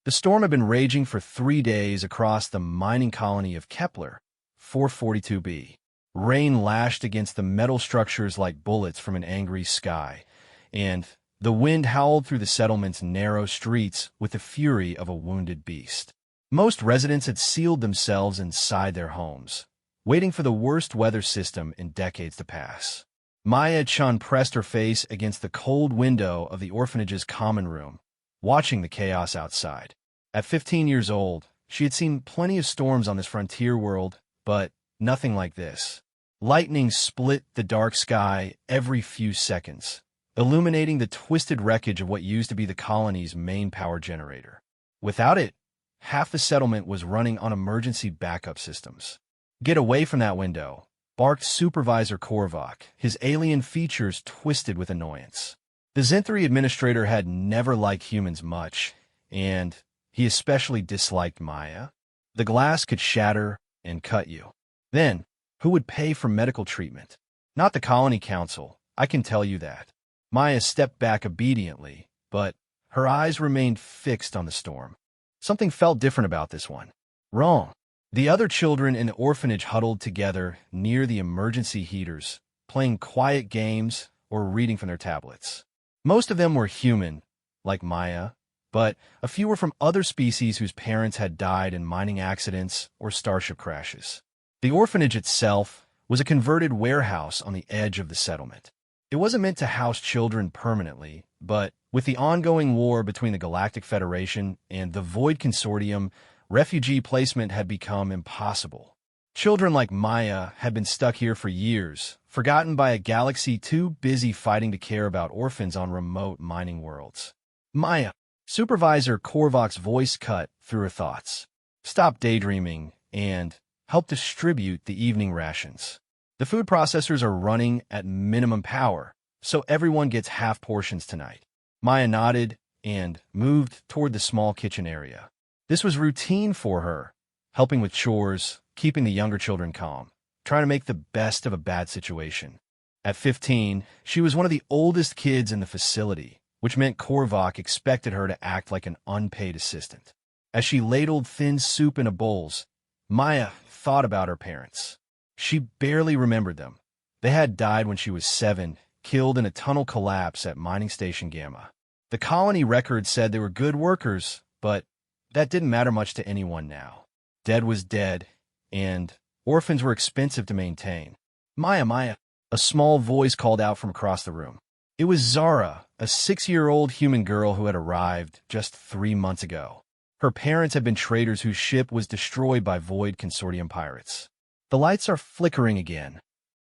The storm had been raging for 3 days across the mining colony of Kepler, 442b. Rain lashed against the metal structures like bullets from an angry sky, and the wind howled through the settlement's narrow streets with the fury of a wounded beast. Most residents had sealed themselves inside their homes, waiting for the worst weather system in decades to pass. Maya Chun pressed her face against the cold window of the orphanage's common room, watching the chaos outside. At 15 years old, she had seen plenty of storms on this frontier world, but nothing like this. Lightning split the dark sky every few seconds, illuminating the twisted wreckage of what used to be the colony's main power generator. Without it, half the settlement was running on emergency backup systems. "Get away from that window," barked Supervisor Korvac, his alien features twisted with annoyance. The Zenthri administrator had never liked humans much, and he especially disliked Maya. The glass could shatter and cut you. Then, who would pay for medical treatment? Not the colony council, I can tell you that. Maya stepped back obediently, but her eyes remained fixed on the storm. Something felt different about this one. Wrong. The other children in the orphanage huddled together near the emergency heaters, playing quiet games or reading from their tablets. Most of them were human, like Maya, but a few were from other species whose parents had died in mining accidents or starship crashes. The orphanage itself was a converted warehouse on the edge of the settlement. It wasn't meant to house children permanently, but with the ongoing war between the Galactic Federation and the Void Consortium, refugee placement had become impossible. Children like Maya had been stuck here for years, forgotten by a galaxy too busy fighting to care about orphans on remote mining worlds. "Maya," Supervisor Korvac's voice cut through her thoughts. "Stop daydreaming and help distribute the evening rations. The food processors are running at minimum power, so everyone gets half portions tonight." Maya nodded and moved toward the small kitchen area. This was routine for her, helping with chores, keeping the younger children calm, trying to make the best of a bad situation. At 15, she was one of the oldest kids in the facility, which meant Korvac expected her to act like an unpaid assistant. As she ladled thin soup into bowls, Maya thought about her parents. She barely remembered them. They had died when she was 7, killed in a tunnel collapse at Mining Station Gamma. The colony record said they were good workers, but that didn't matter much to anyone now. Dead was dead, and orphans were expensive to maintain. "Maya, Maya," a small voice called out from across the room. It was Zara, a 6-year-old human girl who had arrived just 3 months ago. Her parents had been traders whose ship was destroyed by Void Consortium pirates. The lights are flickering again.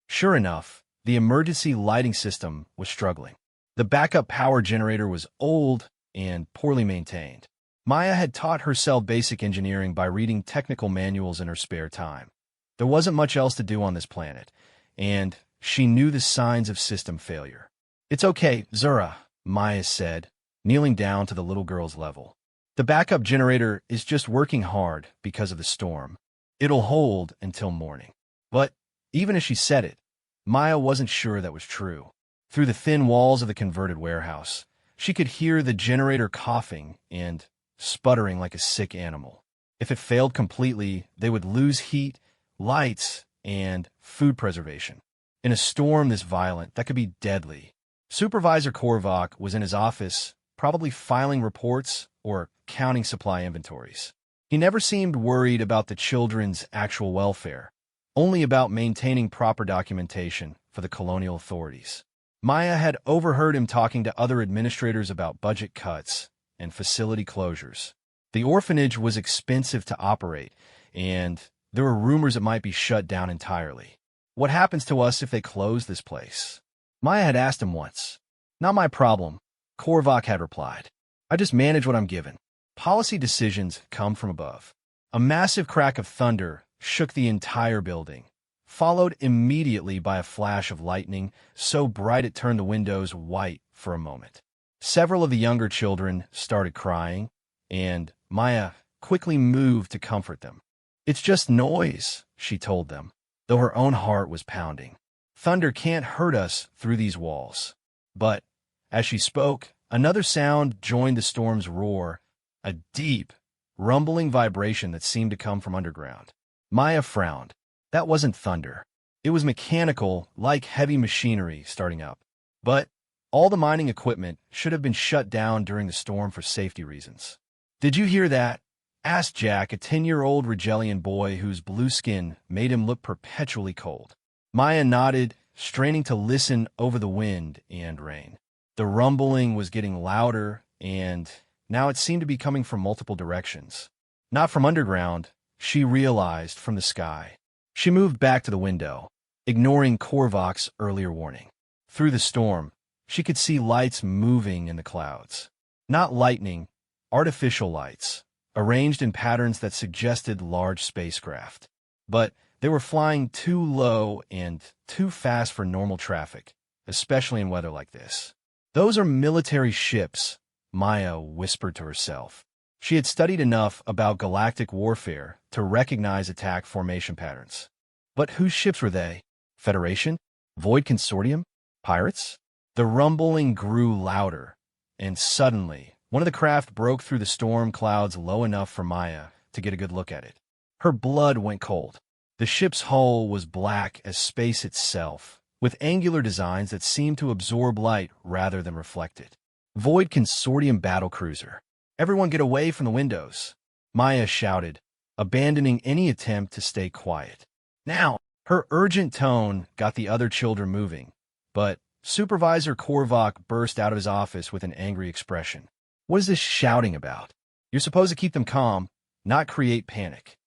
Sure enough, the emergency lighting system was struggling. The backup power generator was old and poorly maintained. Maya had taught herself basic engineering by reading technical manuals in her spare time. There wasn't much else to do on this planet, and she knew the signs of system failure. "It's okay, Zura," Maya said, kneeling down to the little girl's level. "The backup generator is just working hard because of the storm. It'll hold until morning." But even as she said it, Maya wasn't sure that was true. Through the thin walls of the converted warehouse, she could hear the generator coughing and sputtering like a sick animal. If it failed completely, they would lose heat, lights, and food preservation. In a storm this violent, that could be deadly. Supervisor Korvac was in his office, probably filing reports or counting supply inventories. He never seemed worried about the children's actual welfare, only about maintaining proper documentation for the colonial authorities. Maya had overheard him talking to other administrators about budget cuts and facility closures. The orphanage was expensive to operate, and there were rumors it might be shut down entirely. "What happens to us if they close this place?" Maya had asked him once. "Not my problem," Korvac had replied. "I just manage what I'm given. Policy decisions come from above." A massive crack of thunder shook the entire building, followed immediately by a flash of lightning so bright it turned the windows white for a moment. Several of the younger children started crying, and Maya quickly moved to comfort them. "It's just noise," she told them, though her own heart was pounding. "Thunder can't hurt us through these walls." But as she spoke, another sound joined the storm's roar, a deep, rumbling vibration that seemed to come from underground. Maya frowned. That wasn't thunder. It was mechanical, like heavy machinery starting up. But all the mining equipment should have been shut down during the storm for safety reasons. "Did you hear that?" asked Jack, a 10-year-old Rigelian boy whose blue skin made him look perpetually cold. Maya nodded, straining to listen over the wind and rain. The rumbling was getting louder, and now it seemed to be coming from multiple directions. Not from underground, she realized, from the sky. She moved back to the window, ignoring Korvac's earlier warning. Through the storm, she could see lights moving in the clouds. Not lightning, artificial lights, arranged in patterns that suggested large spacecraft. But they were flying too low and too fast for normal traffic, especially in weather like this. "Those are military ships," Maya whispered to herself. She had studied enough about galactic warfare to recognize attack formation patterns. But whose ships were they? Federation? Void Consortium? Pirates? The rumbling grew louder, and suddenly, one of the craft broke through the storm clouds low enough for Maya to get a good look at it. Her blood went cold. The ship's hull was black as space itself, with angular designs that seemed to absorb light rather than reflect it. "Void Consortium battlecruiser. Everyone get away from the windows," Maya shouted, abandoning any attempt to stay quiet. "Now!" Her urgent tone got the other children moving, but Supervisor Korvac burst out of his office with an angry expression. "What is this shouting about? You're supposed to keep them calm, not create panic."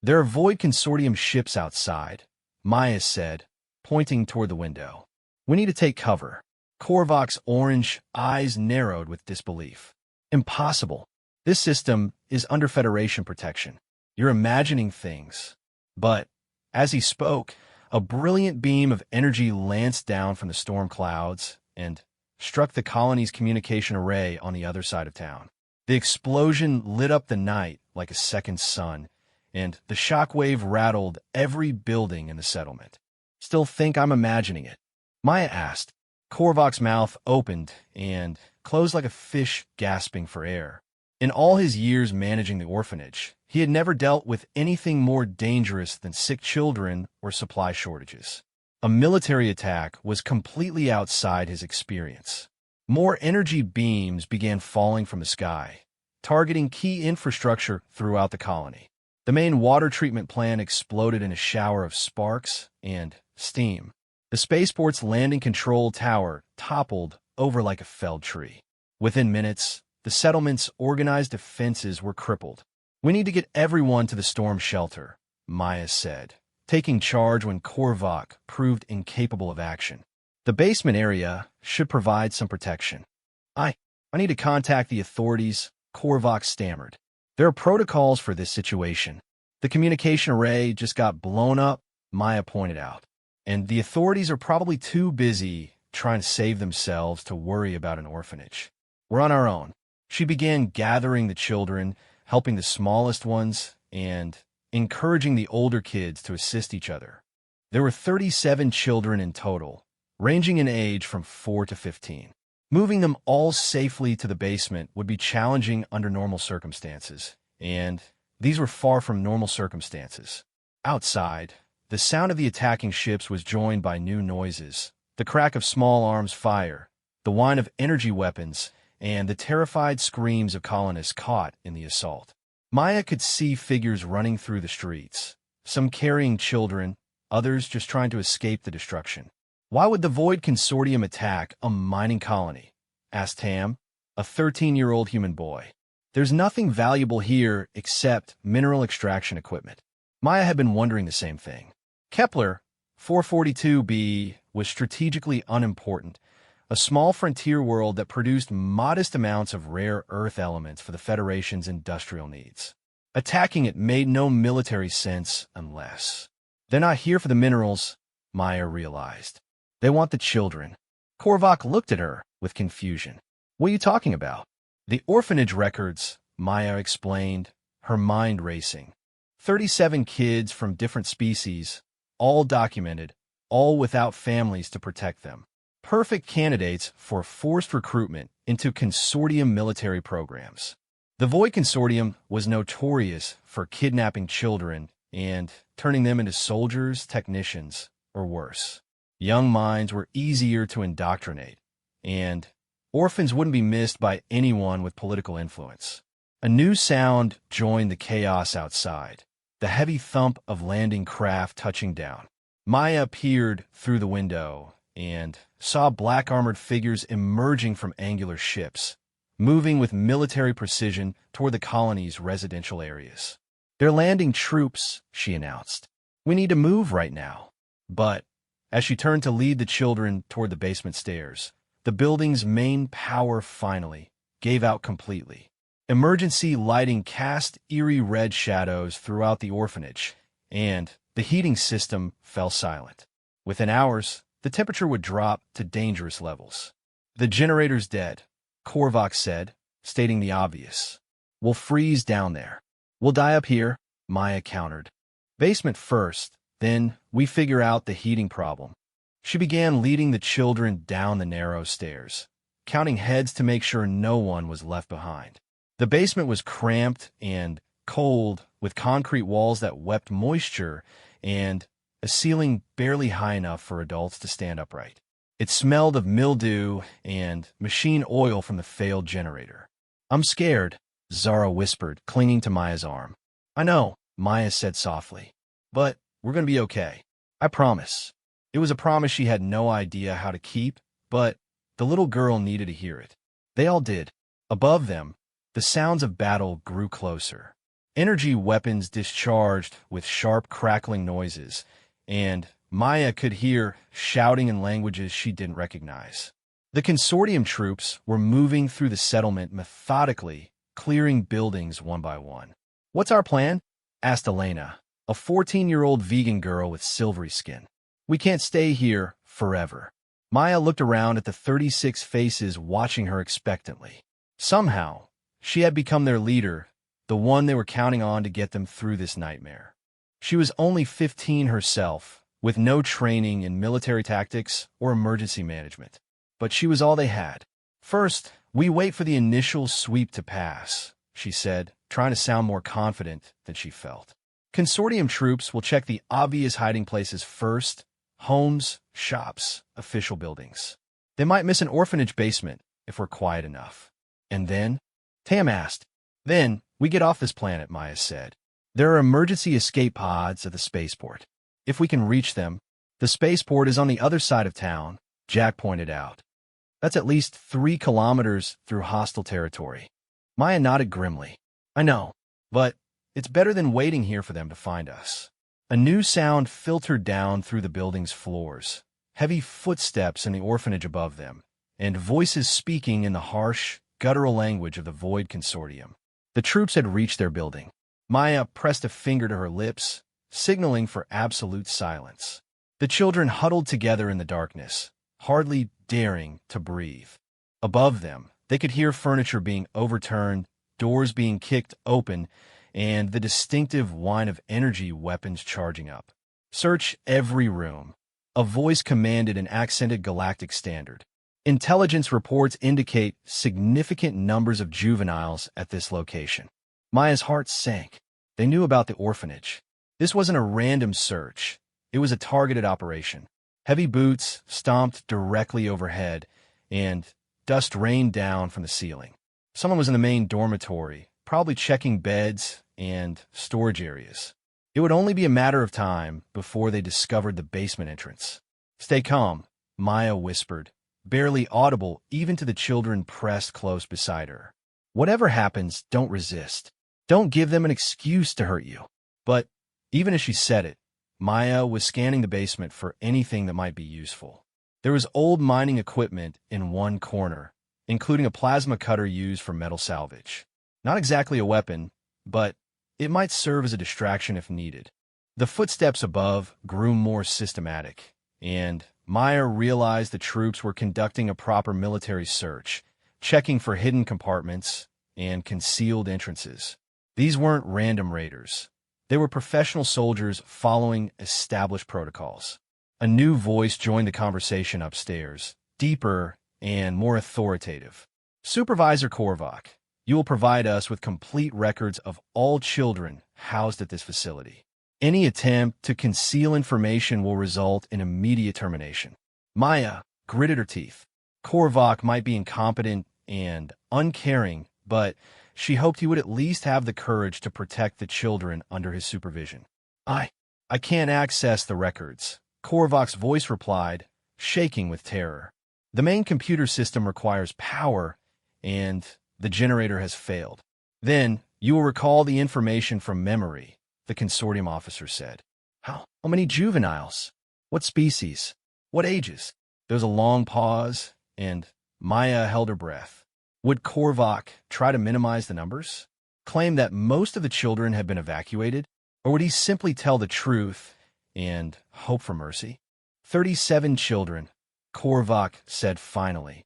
"There are Void Consortium ships outside," Maya said, pointing toward the window. "We need to take cover." Korvac's orange eyes narrowed with disbelief. "Impossible. This system is under Federation protection. You're imagining things." But as he spoke, a brilliant beam of energy lanced down from the storm clouds and struck the colony's communication array on the other side of town. The explosion lit up the night like a second sun, and the shockwave rattled every building in the settlement. "Still think I'm imagining it?" Maya asked. Korvac's mouth opened and closed like a fish gasping for air. In all his years managing the orphanage, he had never dealt with anything more dangerous than sick children or supply shortages. A military attack was completely outside his experience. More energy beams began falling from the sky, targeting key infrastructure throughout the colony. The main water treatment plant exploded in a shower of sparks and steam. The spaceport's landing control tower toppled over like a felled tree. Within minutes, the settlement's organized defenses were crippled. "We need to get everyone to the storm shelter," Maya said, taking charge when Korvac proved incapable of action. "The basement area should provide some protection." I need to contact the authorities," Korvac stammered. "There are protocols for this situation. The communication array just got blown up," Maya pointed out. "And the authorities are probably too busy trying to save themselves to worry about an orphanage. We're on our own." She began gathering the children, helping the smallest ones, and encouraging the older kids to assist each other. There were 37 children in total, ranging in age from 4 to 15. Moving them all safely to the basement would be challenging under normal circumstances, and these were far from normal circumstances. Outside, the sound of the attacking ships was joined by new noises: the crack of small arms fire, the whine of energy weapons, and the terrified screams of colonists caught in the assault. Maya could see figures running through the streets, some carrying children, others just trying to escape the destruction. "Why would the Void Consortium attack a mining colony?" asked Tam, a 13-year-old human boy. "There's nothing valuable here except mineral extraction equipment." Maya had been wondering the same thing. Kepler 442b was strategically unimportant, a small frontier world that produced modest amounts of rare Earth elements for the Federation's industrial needs. Attacking it made no military sense unless... "They're not here for the minerals," Maya realized. "They want the children." Korvac looked at her with confusion. "What are you talking about?" "The orphanage records," Maya explained, her mind racing. 37 kids from different species, all documented, all without families to protect them. Perfect candidates for forced recruitment into consortium military programs. The Void Consortium was notorious for kidnapping children and turning them into soldiers, technicians, or worse. Young minds were easier to indoctrinate, and orphans wouldn't be missed by anyone with political influence. A new sound joined the chaos outside, the heavy thump of landing craft touching down. Maya peered through the window and saw black-armored figures emerging from angular ships, moving with military precision toward the colony's residential areas. "They're landing troops," she announced. "We need to move right now." But as she turned to lead the children toward the basement stairs, the building's main power finally gave out completely. Emergency lighting cast eerie red shadows throughout the orphanage, and the heating system fell silent. Within hours, the temperature would drop to dangerous levels. "The generator's dead," Korvac said, stating the obvious. "We'll freeze down there." "We'll die up here," Maya countered. "Basement first, then we figure out the heating problem." She began leading the children down the narrow stairs, counting heads to make sure no one was left behind. The basement was cramped and cold, with concrete walls that wept moisture and a ceiling barely high enough for adults to stand upright. It smelled of mildew and machine oil from the failed generator. "I'm scared," Zara whispered, clinging to Maya's arm. "I know," Maya said softly, "but we're going to be okay. I promise." It was a promise she had no idea how to keep, but the little girl needed to hear it. They all did. Above them, the sounds of battle grew closer. Energy weapons discharged with sharp, crackling noises, and Maya could hear shouting in languages she didn't recognize. The consortium troops were moving through the settlement methodically, clearing buildings one by one. "What's our plan?" asked Elena, a 14-year-old vegan girl with silvery skin. "We can't stay here forever." Maya looked around at the 36 faces watching her expectantly. Somehow, she had become their leader, the one they were counting on to get them through this nightmare. She was only 15 herself, with no training in military tactics or emergency management. But she was all they had. "First, we wait for the initial sweep to pass," she said, trying to sound more confident than she felt. "Consortium troops will check the obvious hiding places first: homes, shops, official buildings. They might miss an orphanage basement if we're quiet enough." "And then?" Tam asked. "Then we get off this planet," Maya said. "There are emergency escape pods at the spaceport. If we can reach them." "The spaceport is on the other side of town," Jack pointed out. "That's at least 3 kilometers through hostile territory." Maya nodded grimly. "I know, but it's better than waiting here for them to find us." A new sound filtered down through the building's floors, heavy footsteps in the orphanage above them, and voices speaking in the harsh, guttural language of the Void Consortium. The troops had reached their building. Maya pressed a finger to her lips, signaling for absolute silence. The children huddled together in the darkness, hardly daring to breathe. Above them, they could hear furniture being overturned, doors being kicked open, and the distinctive whine of energy weapons charging up. "Search every room," a voice commanded in accented galactic standard. "Intelligence reports indicate significant numbers of juveniles at this location." Maya's heart sank. They knew about the orphanage. This wasn't a random search. It was a targeted operation. Heavy boots stomped directly overhead, and dust rained down from the ceiling. Someone was in the main dormitory, probably checking beds and storage areas. It would only be a matter of time before they discovered the basement entrance. "Stay calm," Maya whispered, barely audible even to the children pressed close beside her. "Whatever happens, don't resist. Don't give them an excuse to hurt you." But even as she said it, Maya was scanning the basement for anything that might be useful. There was old mining equipment in one corner, including a plasma cutter used for metal salvage. Not exactly a weapon, but it might serve as a distraction if needed. The footsteps above grew more systematic, and Maya realized the troops were conducting a proper military search, checking for hidden compartments and concealed entrances. These weren't random raiders. They were professional soldiers following established protocols. A new voice joined the conversation upstairs, deeper and more authoritative. "Supervisor Korvac, you will provide us with complete records of all children housed at this facility. Any attempt to conceal information will result in immediate termination. Maya gritted her teeth. Korvac might be incompetent and uncaring, but she hoped he would at least have the courage to protect the children under his supervision. I can't access the records, Korvac's voice replied, shaking with terror. The main computer system requires power, and the generator has failed. Then you will recall the information from memory, the consortium officer said. How many juveniles? What species? What ages? There was a long pause, and Maya held her breath. Would Korvac try to minimize the numbers? Claim that most of the children had been evacuated? Or would he simply tell the truth and hope for mercy? 37 children, Korvac said finally.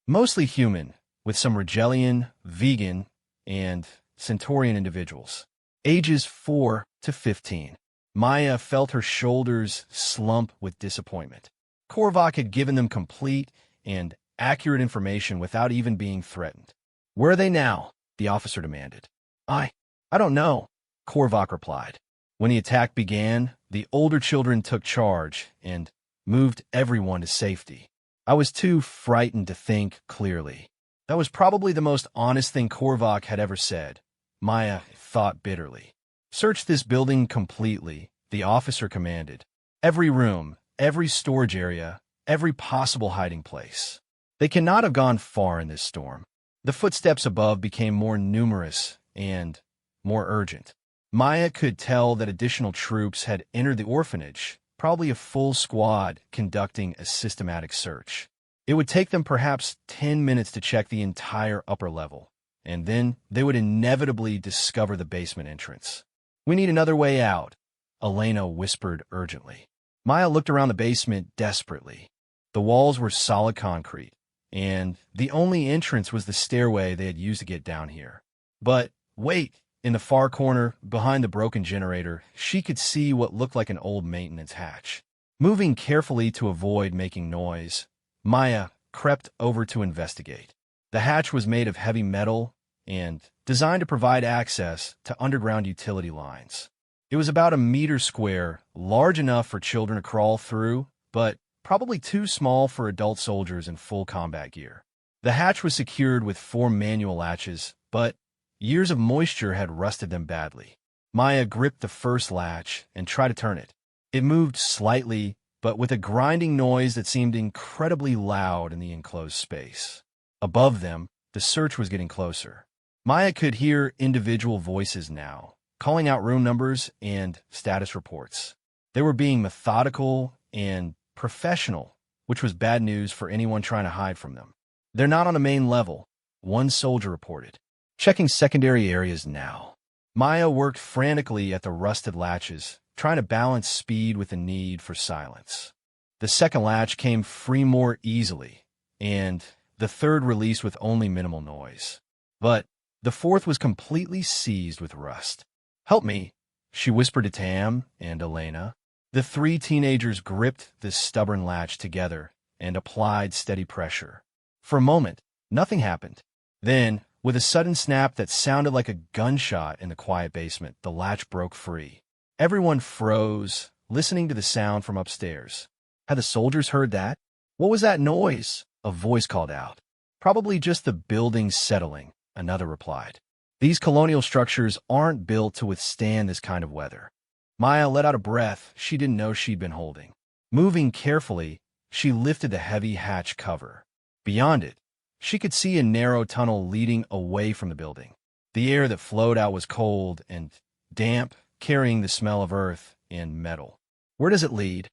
Mostly human, with some Rigelian, vegan, and Centaurian individuals. Ages 4 to 15. Maya felt her shoulders slump with disappointment. Korvac had given them complete and accurate information without even being threatened. Where are they now? The officer demanded. I don't know, Korvac replied. When the attack began, the older children took charge and moved everyone to safety. I was too frightened to think clearly. That was probably the most honest thing Korvac had ever said, Maya thought bitterly. Search this building completely, the officer commanded. Every room, every storage area, every possible hiding place. They cannot have gone far in this storm. The footsteps above became more numerous and more urgent. Maya could tell that additional troops had entered the orphanage, probably a full squad conducting a systematic search. It would take them perhaps 10 minutes to check the entire upper level, and then they would inevitably discover the basement entrance. We need another way out, Elena whispered urgently. Maya looked around the basement desperately. The walls were solid concrete, and the only entrance was the stairway they had used to get down here. But wait, in the far corner, behind the broken generator, she could see what looked like an old maintenance hatch. Moving carefully to avoid making noise, Maya crept over to investigate. The hatch was made of heavy metal and designed to provide access to underground utility lines. It was about 1 meter square, large enough for children to crawl through, but probably too small for adult soldiers in full combat gear. The hatch was secured with 4 manual latches, but years of moisture had rusted them badly. Maya gripped the first latch and tried to turn it. It moved slightly, but with a grinding noise that seemed incredibly loud in the enclosed space. Above them, the search was getting closer. Maya could hear individual voices now, calling out room numbers and status reports. They were being methodical and professional, which was bad news for anyone trying to hide from them. They're not on the main level, one soldier reported. Checking secondary areas now. Maya worked frantically at the rusted latches, trying to balance speed with the need for silence. The second latch came free more easily, and the third released with only minimal noise. But the fourth was completely seized with rust. Help me, she whispered to Tam and Elena. The 3 teenagers gripped the stubborn latch together and applied steady pressure. For a moment, nothing happened. Then, with a sudden snap that sounded like a gunshot in the quiet basement, the latch broke free. Everyone froze, listening to the sound from upstairs. Had the soldiers heard that? What was that noise? A voice called out. Probably just the building settling, another replied. These colonial structures aren't built to withstand this kind of weather. Maya let out a breath she didn't know she'd been holding. Moving carefully, she lifted the heavy hatch cover. Beyond it, she could see a narrow tunnel leading away from the building. The air that flowed out was cold and damp, carrying the smell of earth and metal. Where does it lead?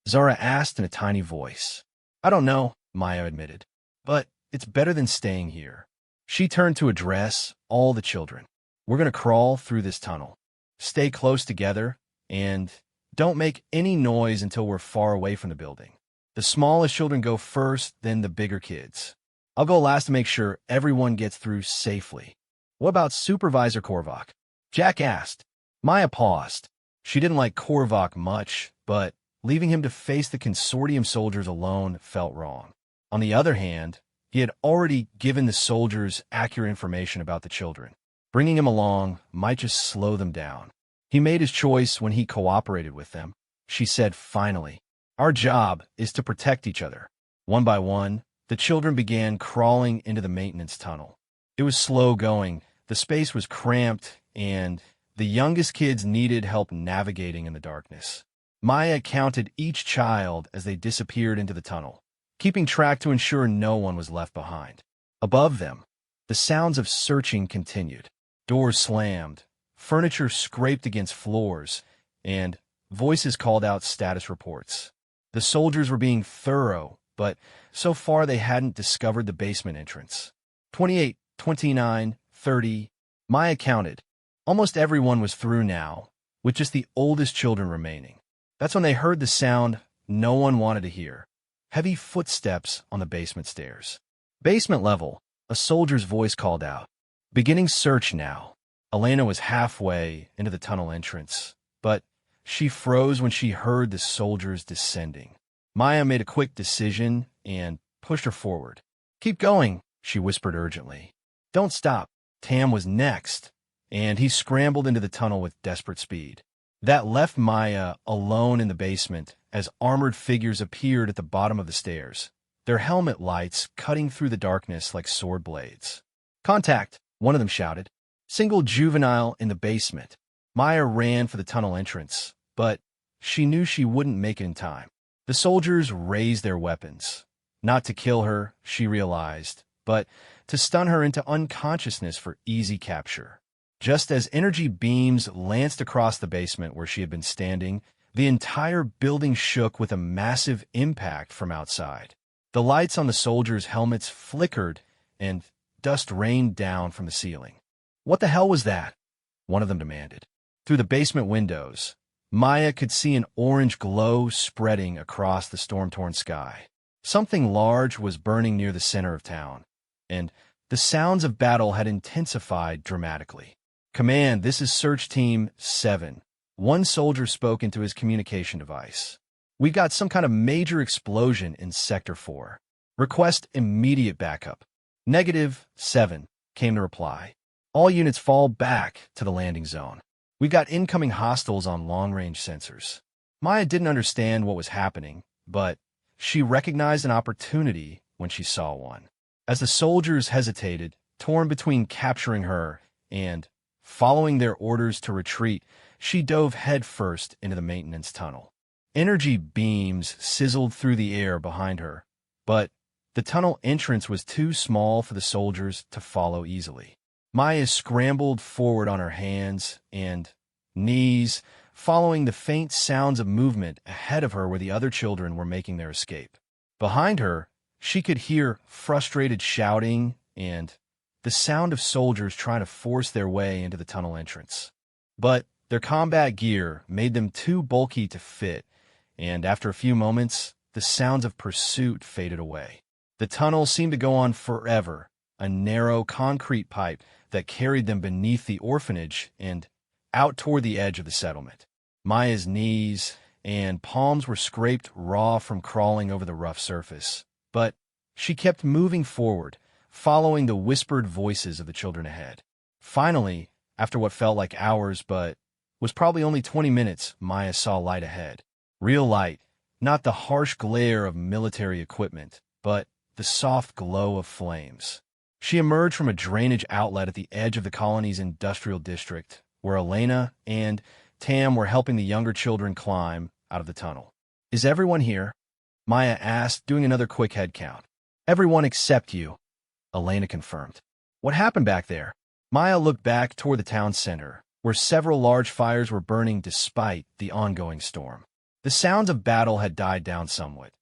Zara asked in a tiny voice. I don't know, Maya admitted, but it's better than staying here. She turned to address all the children. We're going to crawl through this tunnel. Stay close together, and don't make any noise until we're far away from the building. The smallest children go first, then the bigger kids. I'll go last to make sure everyone gets through safely. What about Supervisor Korvac? Jack asked. Maya paused. She didn't like Korvac much, but leaving him to face the consortium soldiers alone felt wrong. On the other hand, He had already given the soldiers accurate information about the children. Bringing him along might just slow them down. He made his choice when he cooperated with them. She said finally, "Our job is to protect each other." One by one, the children began crawling into the maintenance tunnel. It was slow going, the space was cramped, and the youngest kids needed help navigating in the darkness. Maya counted each child as they disappeared into the tunnel, keeping track to ensure no one was left behind. Above them, the sounds of searching continued. Doors slammed, furniture scraped against floors, and voices called out status reports. The soldiers were being thorough, but so far they hadn't discovered the basement entrance. 28, 29, 30. Maya counted. Almost everyone was through now, with just the oldest children remaining. That's when they heard the sound no one wanted to hear. Heavy footsteps on the basement stairs. Basement level, a soldier's voice called out. Beginning search now. Elena was halfway into the tunnel entrance, but she froze when she heard the soldiers descending. Maya made a quick decision and pushed her forward. "Keep going," she whispered urgently. "Don't stop." Tam was next, and he scrambled into the tunnel with desperate speed. That left Maya alone in the basement as armored figures appeared at the bottom of the stairs, their helmet lights cutting through the darkness like sword blades. "Contact," one of them shouted. "Single juvenile in the basement." Maya ran for the tunnel entrance, but she knew she wouldn't make it in time. The soldiers raised their weapons. Not to kill her, she realized, but to stun her into unconsciousness for easy capture. Just as energy beams lanced across the basement where she had been standing, the entire building shook with a massive impact from outside. The lights on the soldiers' helmets flickered, and dust rained down from the ceiling. "What the hell was that?" one of them demanded. Through the basement windows, Maya could see an orange glow spreading across the storm-torn sky. Something large was burning near the center of town, and the sounds of battle had intensified dramatically. "Command, this is Search Team 7. One soldier spoke into his communication device. "We've got some kind of major explosion in Sector 4. Request immediate backup." -7, came the reply. "All units fall back to the landing zone. We've got incoming hostiles on long-range sensors." Maya didn't understand what was happening, but she recognized an opportunity when she saw one. As the soldiers hesitated, torn between capturing her and following their orders to retreat, she dove headfirst into the maintenance tunnel. Energy beams sizzled through the air behind her, but the tunnel entrance was too small for the soldiers to follow easily. Maya scrambled forward on her hands and knees, following the faint sounds of movement ahead of her where the other children were making their escape. Behind her, she could hear frustrated shouting and the sound of soldiers trying to force their way into the tunnel entrance. But their combat gear made them too bulky to fit, and after a few moments, the sounds of pursuit faded away. The tunnel seemed to go on forever, a narrow concrete pipe that carried them beneath the orphanage and out toward the edge of the settlement. Maya's knees and palms were scraped raw from crawling over the rough surface, but she kept moving forward, following the whispered voices of the children ahead. Finally, after what felt like hours but was probably only 20 minutes, Maya saw light ahead. Real light, not the harsh glare of military equipment, but the soft glow of flames. She emerged from a drainage outlet at the edge of the colony's industrial district, where Elena and Tam were helping the younger children climb out of the tunnel. "Is everyone here?" Maya asked, doing another quick head count. "Everyone except you," Elena confirmed. "What happened back there?" Maya looked back toward the town center, where several large fires were burning despite the ongoing storm. The sounds of battle had died down somewhat,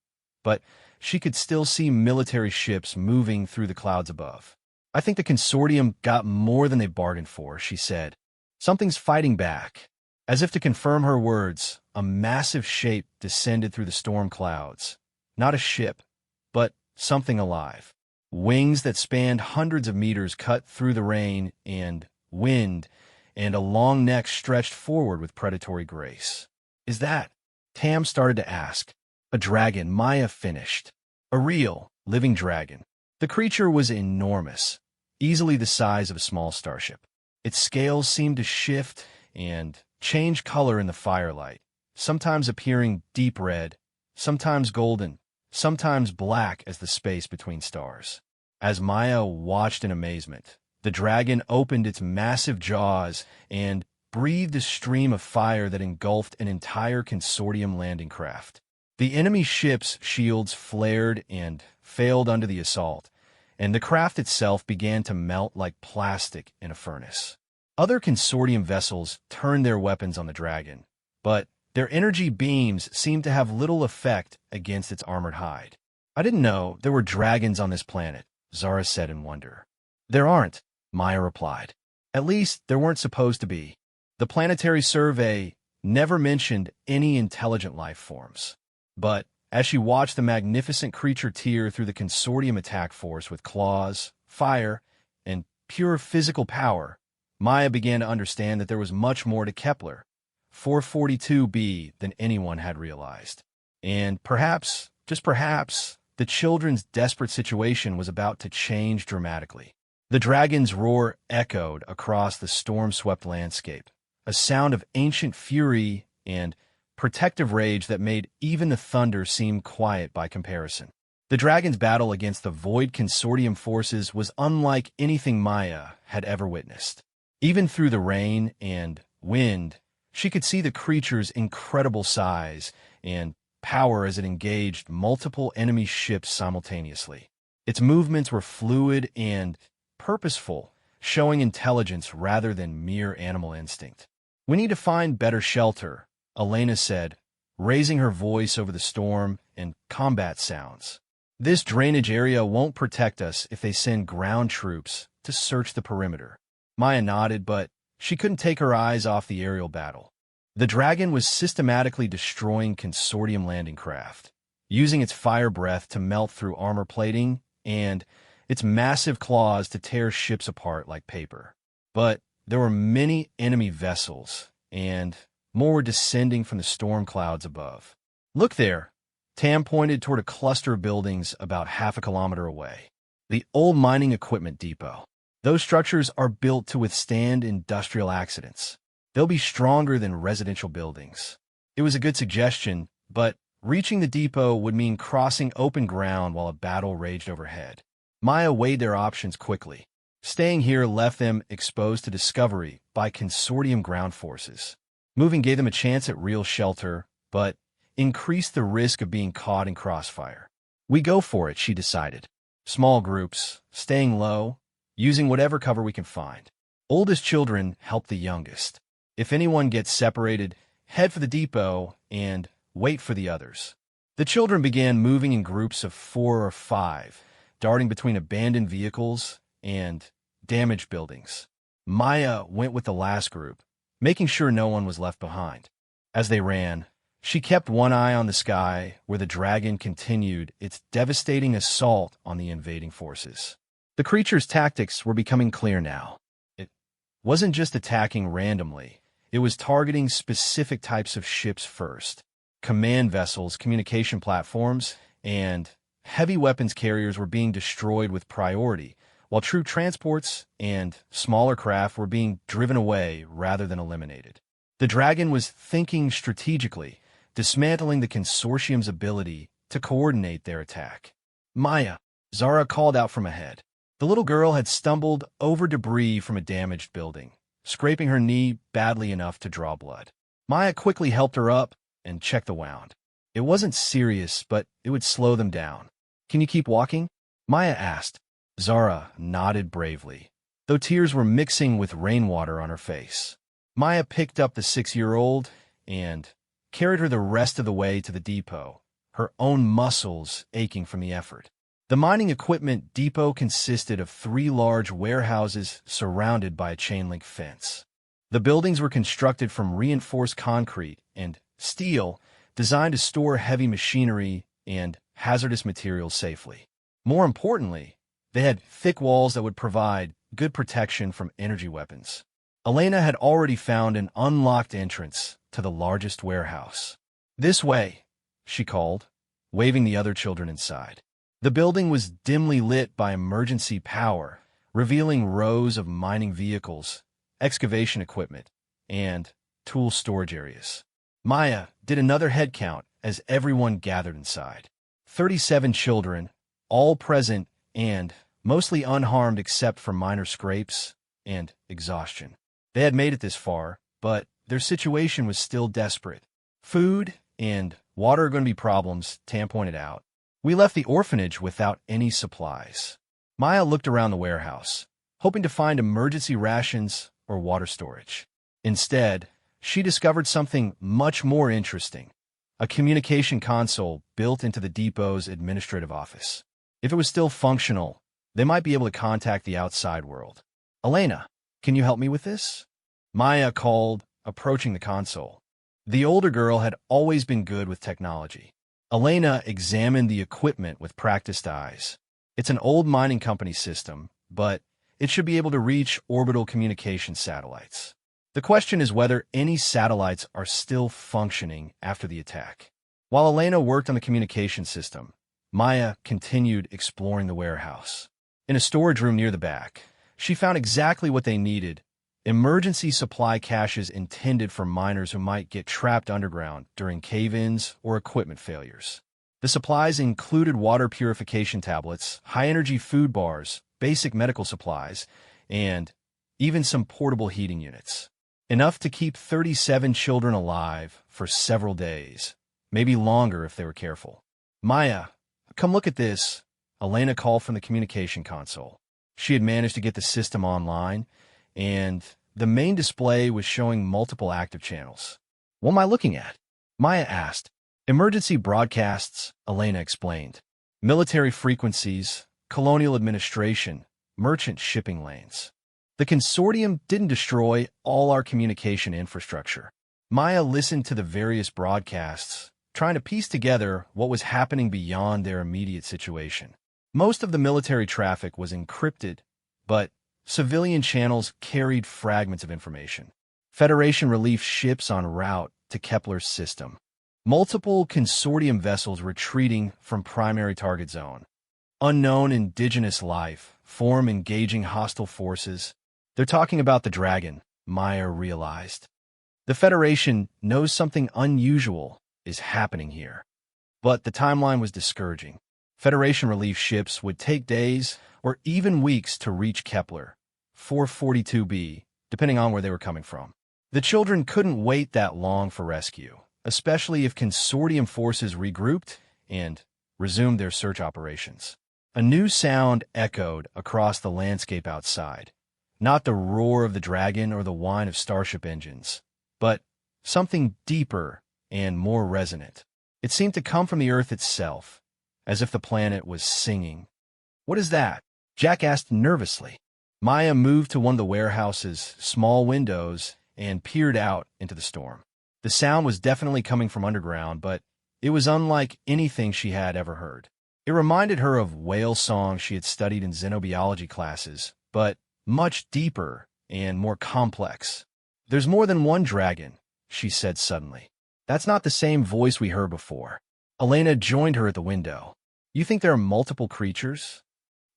but she could still see military ships moving through the clouds above. "I think the consortium got more than they bargained for," she said. "Something's fighting back." As if to confirm her words, a massive shape descended through the storm clouds. Not a ship, but something alive. Wings that spanned hundreds of meters cut through the rain and wind, and a long neck stretched forward with predatory grace. "Is that?" Tam started to ask. "A dragon," Maya finished. "A real, living dragon. The creature was enormous, easily the size of a small starship. Its scales seemed to shift and change color in the firelight, sometimes appearing deep red, sometimes golden, sometimes black as the space between stars. As Maya watched in amazement, the dragon opened its massive jaws and breathed a stream of fire that engulfed an entire consortium landing craft. The enemy ship's shields flared and failed under the assault, and the craft itself began to melt like plastic in a furnace. Other consortium vessels turned their weapons on the dragon, but their energy beams seemed to have little effect against its armored hide. "I didn't know there were dragons on this planet," Zara said in wonder. "There aren't," Maya replied. "At least there weren't supposed to be. The planetary survey never mentioned any intelligent life forms." But as she watched the magnificent creature tear through the consortium attack force with claws, fire, and pure physical power, Maya began to understand that there was much more to Kepler 442b than anyone had realized. And perhaps, just perhaps, the children's desperate situation was about to change dramatically. The dragon's roar echoed across the storm-swept landscape, a sound of ancient fury and protective rage that made even the thunder seem quiet by comparison. The dragon's battle against the Void Consortium forces was unlike anything Maya had ever witnessed. Even through the rain and wind, she could see the creature's incredible size and power as it engaged multiple enemy ships simultaneously. Its movements were fluid and purposeful, showing intelligence rather than mere animal instinct. "We need to find better shelter," Elena said, raising her voice over the storm and combat sounds. "This drainage area won't protect us if they send ground troops to search the perimeter." Maya nodded, but she couldn't take her eyes off the aerial battle. The dragon was systematically destroying consortium landing craft, using its fire breath to melt through armor plating and its massive claws to tear ships apart like paper. But there were many enemy vessels, and more were descending from the storm clouds above. "Look there," Tam pointed toward a cluster of buildings about half a kilometer away. "The old mining equipment depot. Those structures are built to withstand industrial accidents. They'll be stronger than residential buildings." It was a good suggestion, but reaching the depot would mean crossing open ground while a battle raged overhead. Maya weighed their options quickly. Staying here left them exposed to discovery by consortium ground forces. Moving gave them a chance at real shelter, but increased the risk of being caught in crossfire. "We go for it," she decided. "Small groups, staying low, using whatever cover we can find. Oldest children help the youngest. If anyone gets separated, head for the depot and wait for the others." The children began moving in groups of 4 or 5, darting between abandoned vehicles and damaged buildings. Maya went with the last group, making sure no one was left behind. As they ran, she kept one eye on the sky where the dragon continued its devastating assault on the invading forces. The creature's tactics were becoming clear now. It wasn't just attacking randomly. It was targeting specific types of ships first. Command vessels, communication platforms, and heavy weapons carriers were being destroyed with priority, while troop transports and smaller craft were being driven away rather than eliminated. The dragon was thinking strategically, dismantling the consortium's ability to coordinate their attack. "Maya," Zara called out from ahead. The little girl had stumbled over debris from a damaged building, scraping her knee badly enough to draw blood. Maya quickly helped her up and checked the wound. It wasn't serious, but it would slow them down. "Can you keep walking?" Maya asked. Zara nodded bravely, though tears were mixing with rainwater on her face. Maya picked up the 6-year-old and carried her the rest of the way to the depot, her own muscles aching from the effort. The mining equipment depot consisted of 3 large warehouses surrounded by a chain-link fence. The buildings were constructed from reinforced concrete and steel, designed to store heavy machinery and hazardous materials safely. More importantly, they had thick walls that would provide good protection from energy weapons. Elena had already found an unlocked entrance to the largest warehouse. "This way," she called, waving the other children inside. The building was dimly lit by emergency power, revealing rows of mining vehicles, excavation equipment, and tool storage areas. Maya did another head count as everyone gathered inside. 37 children, all present and mostly unharmed except for minor scrapes and exhaustion. They had made it this far, but their situation was still desperate. Food and water are going to be problems, Tam pointed out. We left the orphanage without any supplies. Maya looked around the warehouse, hoping to find emergency rations or water storage. Instead, she discovered something much more interesting: a communication console built into the depot's administrative office. If it was still functional, they might be able to contact the outside world. "Elena, can you help me with this?" Maya called, approaching the console. The older girl had always been good with technology. Elena examined the equipment with practiced eyes. It's an old mining company system, but it should be able to reach orbital communication satellites. The question is whether any satellites are still functioning after the attack. While Elena worked on the communication system, Maya continued exploring the warehouse. In a storage room near the back, she found exactly what they needed: emergency supply caches intended for miners who might get trapped underground during cave-ins or equipment failures. The supplies included water purification tablets, high-energy food bars, basic medical supplies, and even some portable heating units. Enough to keep 37 children alive for several days, maybe longer if they were careful. "Maya, come look at this," Elena called from the communication console. She had managed to get the system online, and the main display was showing multiple active channels. "What am I looking at?" Maya asked. "Emergency broadcasts," Elena explained. "Military frequencies, colonial administration, merchant shipping lanes. The consortium didn't destroy all our communication infrastructure." Maya listened to the various broadcasts, trying to piece together what was happening beyond their immediate situation. Most of the military traffic was encrypted, but civilian channels carried fragments of information. Federation relief ships en route to Kepler's system. Multiple consortium vessels retreating from primary target zone. Unknown indigenous life form engaging hostile forces. They're talking about the Dragon, Maya realized. The Federation knows something unusual is happening here. But the timeline was discouraging. Federation relief ships would take days or even weeks to reach Kepler, 442b, depending on where they were coming from. The children couldn't wait that long for rescue, especially if consortium forces regrouped and resumed their search operations. A new sound echoed across the landscape outside, not the roar of the Dragon or the whine of starship engines, but something deeper and more resonant. It seemed to come from the Earth itself, as if the planet was singing. "What is that?" Jack asked nervously. Maya moved to one of the warehouse's small windows and peered out into the storm. The sound was definitely coming from underground, but it was unlike anything she had ever heard. It reminded her of whale songs she had studied in xenobiology classes, but much deeper and more complex. "There's more than one dragon," she said suddenly. "That's not the same voice we heard before." Elena joined her at the window. "You think there are multiple creatures?"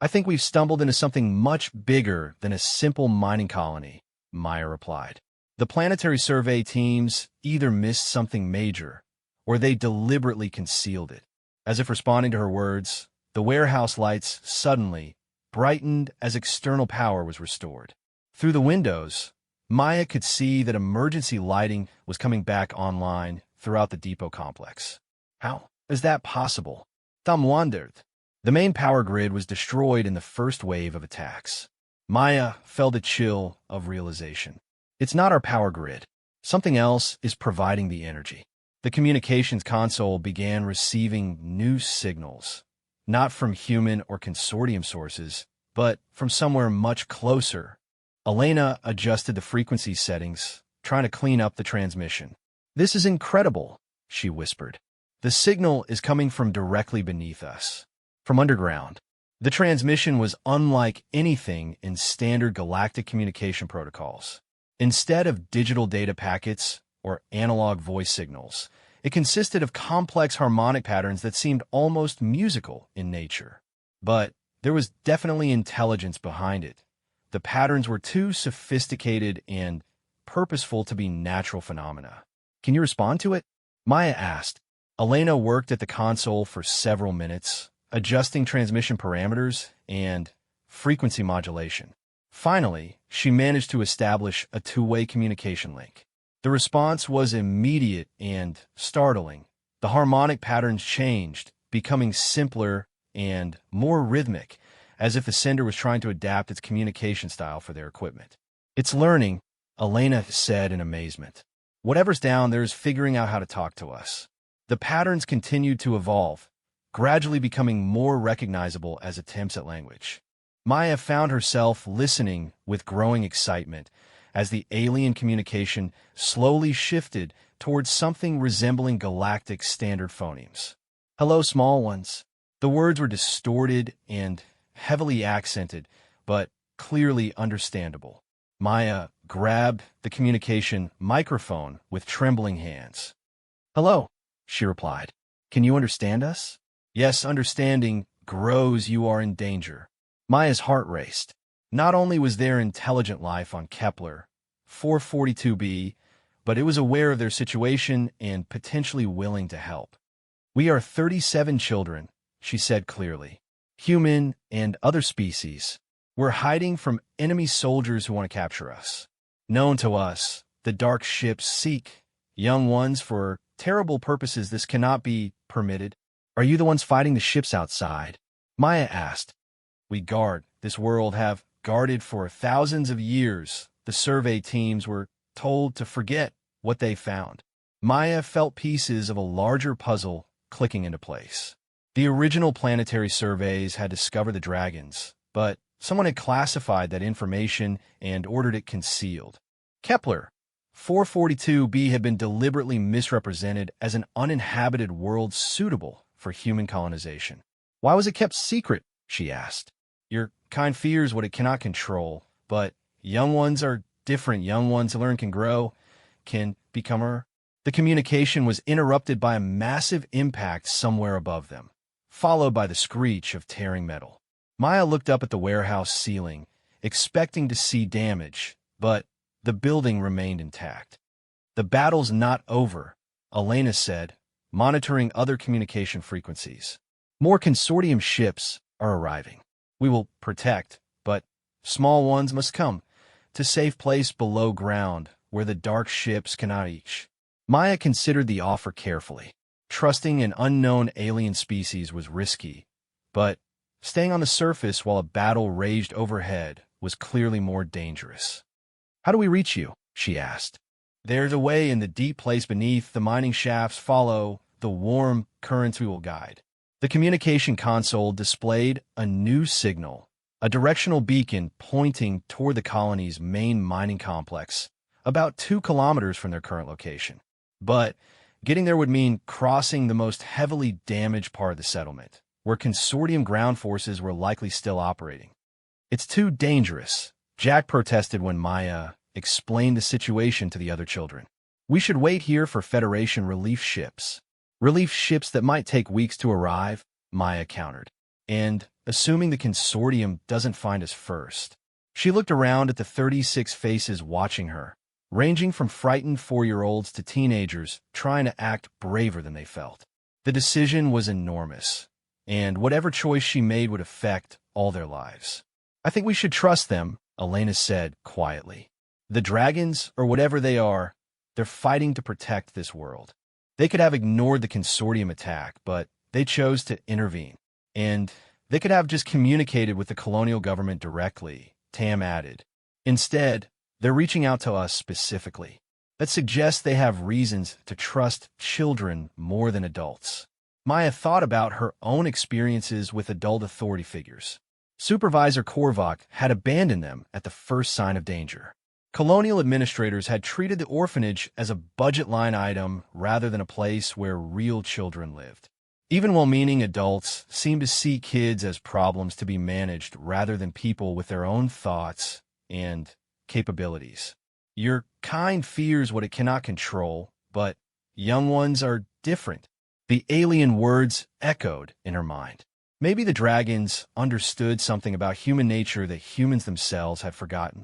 "I think we've stumbled into something much bigger than a simple mining colony," Maya replied. "The planetary survey teams either missed something major, or they deliberately concealed it." As if responding to her words, the warehouse lights suddenly brightened as external power was restored. Through the windows, Maya could see that emergency lighting was coming back online throughout the depot complex. How is that possible? Tom wondered. The main power grid was destroyed in the first wave of attacks. Maya felt a chill of realization. It's not our power grid. Something else is providing the energy. The communications console began receiving new signals, not from human or consortium sources, but from somewhere much closer. Elena adjusted the frequency settings, trying to clean up the transmission. "This is incredible," she whispered. "The signal is coming from directly beneath us, from underground." The transmission was unlike anything in standard galactic communication protocols. Instead of digital data packets or analog voice signals, It consisted of complex harmonic patterns that seemed almost musical in nature. But there was definitely intelligence behind it. The patterns were too sophisticated and purposeful to be natural phenomena. Can you respond to it? Maya asked. Elena worked at the console for several minutes, adjusting transmission parameters and frequency modulation. Finally, she managed to establish a two-way communication link. The response was immediate and startling. The harmonic patterns changed, becoming simpler and more rhythmic, as if the sender was trying to adapt its communication style for their equipment. "It's learning," Elena said in amazement. "Whatever's down there is figuring out how to talk to us." The patterns continued to evolve, gradually becoming more recognizable as attempts at language. Maya found herself listening with growing excitement as the alien communication slowly shifted towards something resembling galactic standard phonemes. "Hello, small ones." The words were distorted and heavily accented, but clearly understandable. Maya grabbed the communication microphone with trembling hands. "Hello," she replied. "Can you understand us?" "Yes, understanding grows. You are in danger." Maya's heart raced. Not only was there intelligent life on Kepler 442b, but it was aware of their situation and potentially willing to help. "We are 37 children," she said clearly. "Human and other species. We're hiding from enemy soldiers who want to capture us. Known to us, the dark ships seek young ones for terrible purposes. This cannot be permitted." "Are you the ones fighting the ships outside?" Maya asked. "We guard this world, have guarded for thousands of years." The survey teams were told to forget what they found. Maya felt pieces of a larger puzzle clicking into place. The original planetary surveys had discovered the dragons, but someone had classified that information and ordered it concealed. Kepler 442b had been deliberately misrepresented as an uninhabited world suitable for human colonization. "Why was it kept secret?" she asked. "Your kind fears what it cannot control, but young ones are different. Young ones learn, can grow, can become her." The communication was interrupted by a massive impact somewhere above them, followed by the screech of tearing metal. Maya looked up at the warehouse ceiling, expecting to see damage, but the building remained intact. "The battle's not over," Elena said, monitoring other communication frequencies. "More consortium ships are arriving. We will protect, but small ones must come to safe place below ground where the dark ships cannot reach." Maya considered the offer carefully. Trusting an unknown alien species was risky, but staying on the surface while a battle raged overhead was clearly more dangerous. "How do we reach you?" she asked. "There's a way in the deep place beneath. The mining shafts follow the warm currents we will guide." The communication console displayed a new signal, a directional beacon pointing toward the colony's main mining complex, about 2 kilometers from their current location. But getting there would mean crossing the most heavily damaged part of the settlement, where consortium ground forces were likely still operating. "It's too dangerous," Jack protested when Maya explained the situation to the other children. "We should wait here for Federation relief ships." "Relief ships that might take weeks to arrive," Maya countered. "And assuming the consortium doesn't find us first." She looked around at the 36 faces watching her, ranging from frightened 4-year-olds to teenagers trying to act braver than they felt. The decision was enormous, and whatever choice she made would affect all their lives. "I think we should trust them," Elena said quietly. "The dragons, or whatever they are, they're fighting to protect this world. They could have ignored the consortium attack, but they chose to intervene. And they could have just communicated with the colonial government directly," Tam added. "Instead, they're reaching out to us specifically. That suggests they have reasons to trust children more than adults." Maya thought about her own experiences with adult authority figures. Supervisor Korvac had abandoned them at the first sign of danger. Colonial administrators had treated the orphanage as a budget line item rather than a place where real children lived. Even well-meaning adults seemed to see kids as problems to be managed rather than people with their own thoughts and capabilities. "Your kind fears what it cannot control, but young ones are different. The alien words echoed in her mind. Maybe the dragons understood something about human nature that humans themselves had forgotten.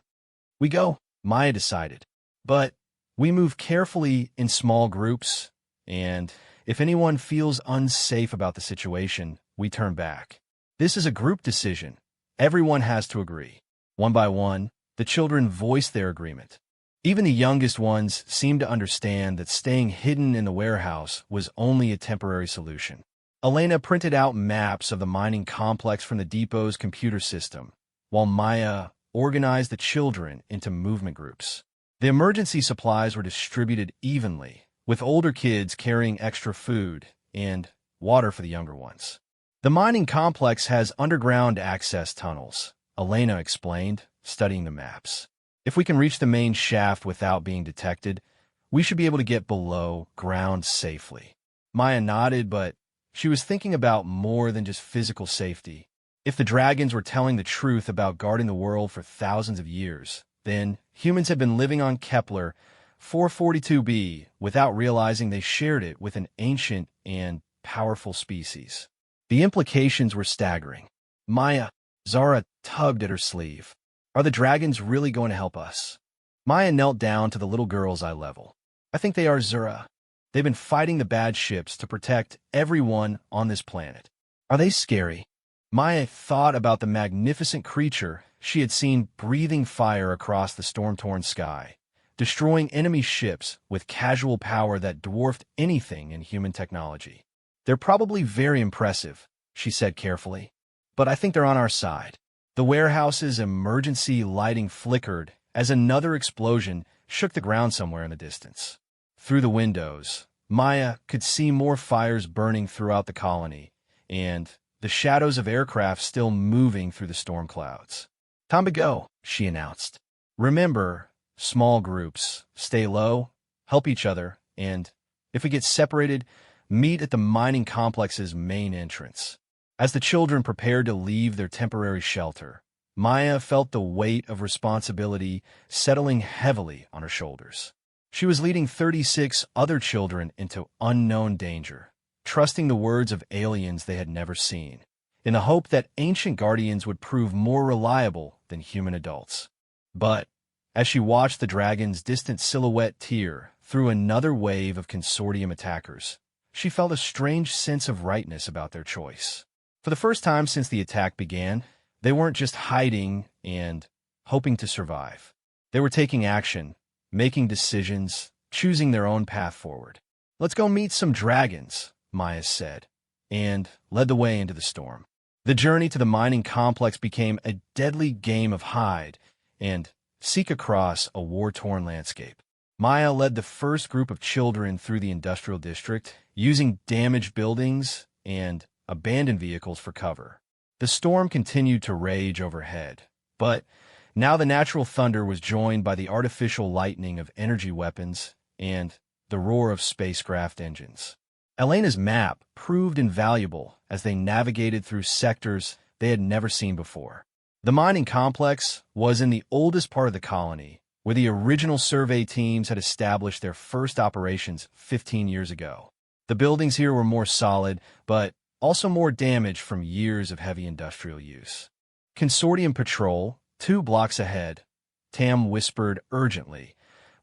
We go, Maya decided. But we move carefully in small groups, and if anyone feels unsafe about the situation, we turn back. This is a group decision. Everyone has to agree. One by one, the children voiced their agreement. Even the youngest ones seemed to understand that staying hidden in the warehouse was only a temporary solution. Elena printed out maps of the mining complex from the depot's computer system, while Maya organized the children into movement groups. The emergency supplies were distributed evenly, with older kids carrying extra food and water for the younger ones. The mining complex has underground access tunnels, Elena explained, studying the maps. If we can reach the main shaft without being detected, we should be able to get below ground safely. Maya nodded, but she was thinking about more than just physical safety. If the dragons were telling the truth about guarding the world for thousands of years, then humans had been living on Kepler 442b without realizing they shared it with an ancient and powerful species. The implications were staggering. Maya, Zara tugged at her sleeve. Are the dragons really going to help us? Maya knelt down to the little girl's eye level. I think they are, Zara. They've been fighting the bad ships to protect everyone on this planet. Are they scary? Maya thought about the magnificent creature she had seen breathing fire across the storm-torn sky, destroying enemy ships with casual power that dwarfed anything in human technology. They're probably very impressive, she said carefully, but I think they're on our side. The warehouse's emergency lighting flickered as another explosion shook the ground somewhere in the distance. Through the windows, Maya could see more fires burning throughout the colony, and the shadows of aircraft still moving through the storm clouds. Time to go, she announced. Remember, small groups, stay low, help each other, and if we get separated, meet at the mining complex's main entrance. As the children prepared to leave their temporary shelter, Maya felt the weight of responsibility settling heavily on her shoulders. She was leading 36 other children into unknown danger, trusting the words of aliens they had never seen, in the hope that ancient guardians would prove more reliable than human adults. But as she watched the dragon's distant silhouette tear through another wave of consortium attackers, she felt a strange sense of rightness about their choice. For the first time since the attack began, they weren't just hiding and hoping to survive. They were taking action, making decisions, choosing their own path forward. Let's go meet some dragons, Maya said, and led the way into the storm. The journey to the mining complex became a deadly game of hide and seek across a war-torn landscape. Maya led the first group of children through the industrial district, using damaged buildings and abandoned vehicles for cover. The storm continued to rage overhead, but now the natural thunder was joined by the artificial lightning of energy weapons and the roar of spacecraft engines. Elena's map proved invaluable as they navigated through sectors they had never seen before. The mining complex was in the oldest part of the colony, where the original survey teams had established their first operations 15 years ago. The buildings here were more solid, but also more damaged from years of heavy industrial use. Consortium Patrol, 2 blocks ahead, Tam whispered urgently,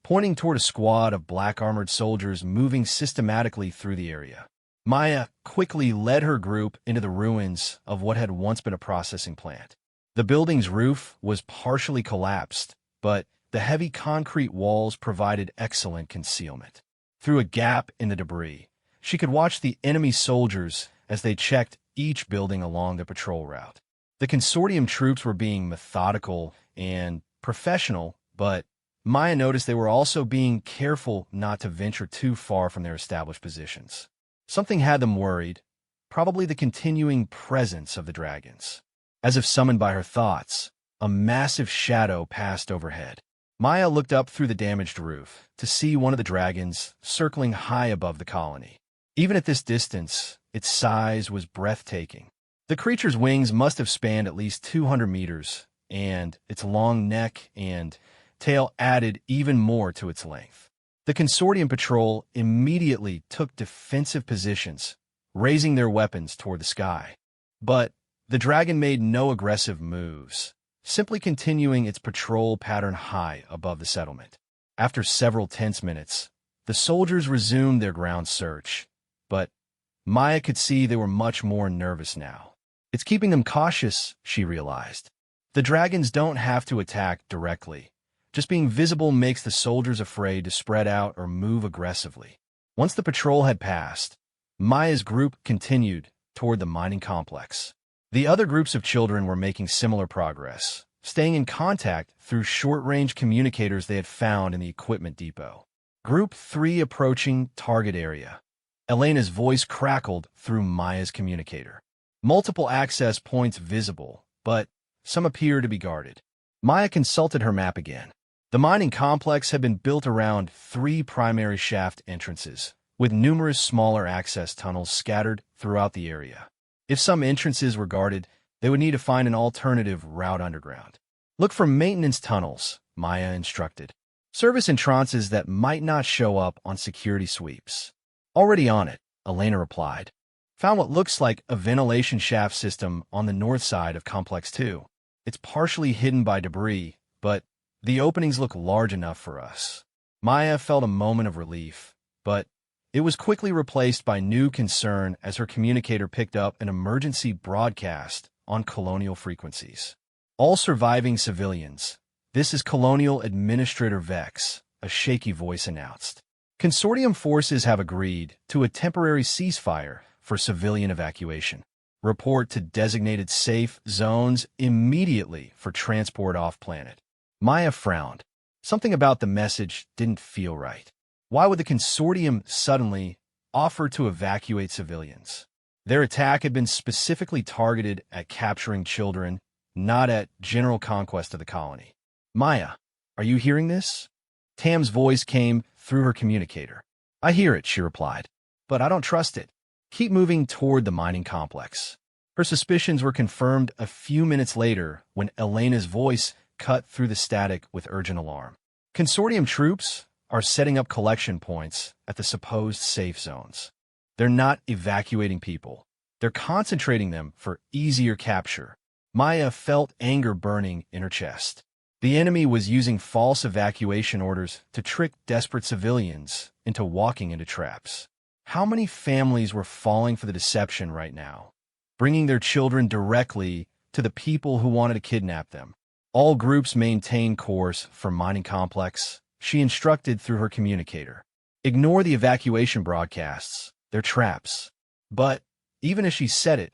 pointing toward a squad of black-armored soldiers moving systematically through the area. Maya quickly led her group into the ruins of what had once been a processing plant. The building's roof was partially collapsed, but the heavy concrete walls provided excellent concealment. Through a gap in the debris, she could watch the enemy soldiers as they checked each building along the patrol route. The consortium troops were being methodical and professional, but Maya noticed they were also being careful not to venture too far from their established positions. Something had them worried, probably the continuing presence of the dragons. As if summoned by her thoughts, a massive shadow passed overhead. Maya looked up through the damaged roof to see one of the dragons circling high above the colony. Even at this distance, its size was breathtaking. The creature's wings must have spanned at least 200 meters, and its long neck and tail added even more to its length. The Consortium Patrol immediately took defensive positions, raising their weapons toward the sky. But the dragon made no aggressive moves, simply continuing its patrol pattern high above the settlement. After several tense minutes, the soldiers resumed their ground search, but Maya could see they were much more nervous now. It's keeping them cautious, she realized. The dragons don't have to attack directly. Just being visible makes the soldiers afraid to spread out or move aggressively. Once the patrol had passed, Maya's group continued toward the mining complex. The other groups of children were making similar progress, staying in contact through short-range communicators they had found in the equipment depot. Group 3 approaching target area. Elena's voice crackled through Maya's communicator. Multiple access points visible, but some appear to be guarded. Maya consulted her map again. The mining complex had been built around 3 primary shaft entrances, with numerous smaller access tunnels scattered throughout the area. If some entrances were guarded, they would need to find an alternative route underground. Look for maintenance tunnels, Maya instructed. Service entrances that might not show up on security sweeps. Already on it, Elena replied. Found what looks like a ventilation shaft system on the north side of Complex 2. It's partially hidden by debris, but the openings look large enough for us. Maya felt a moment of relief, but it was quickly replaced by new concern as her communicator picked up an emergency broadcast on colonial frequencies. All surviving civilians. This is Colonial Administrator Vex, a shaky voice announced. Consortium forces have agreed to a temporary ceasefire for civilian evacuation. Report to designated safe zones immediately for transport off-planet. Maya frowned. Something about the message didn't feel right. Why would the Consortium suddenly offer to evacuate civilians? Their attack had been specifically targeted at capturing children, not at general conquest of the colony. Maya, are you hearing this? Tam's voice came through her communicator. I hear it, she replied, but I don't trust it. Keep moving toward the mining complex. Her suspicions were confirmed a few minutes later when Elena's voice cut through the static with urgent alarm. Consortium troops are setting up collection points at the supposed safe zones. They're not evacuating people. They're concentrating them for easier capture. Maya felt anger burning in her chest. The enemy was using false evacuation orders to trick desperate civilians into walking into traps. How many families were falling for the deception right now, bringing their children directly to the people who wanted to kidnap them? All groups maintain course for mining complex, she instructed through her communicator. Ignore the evacuation broadcasts. They're traps. But even as she said it,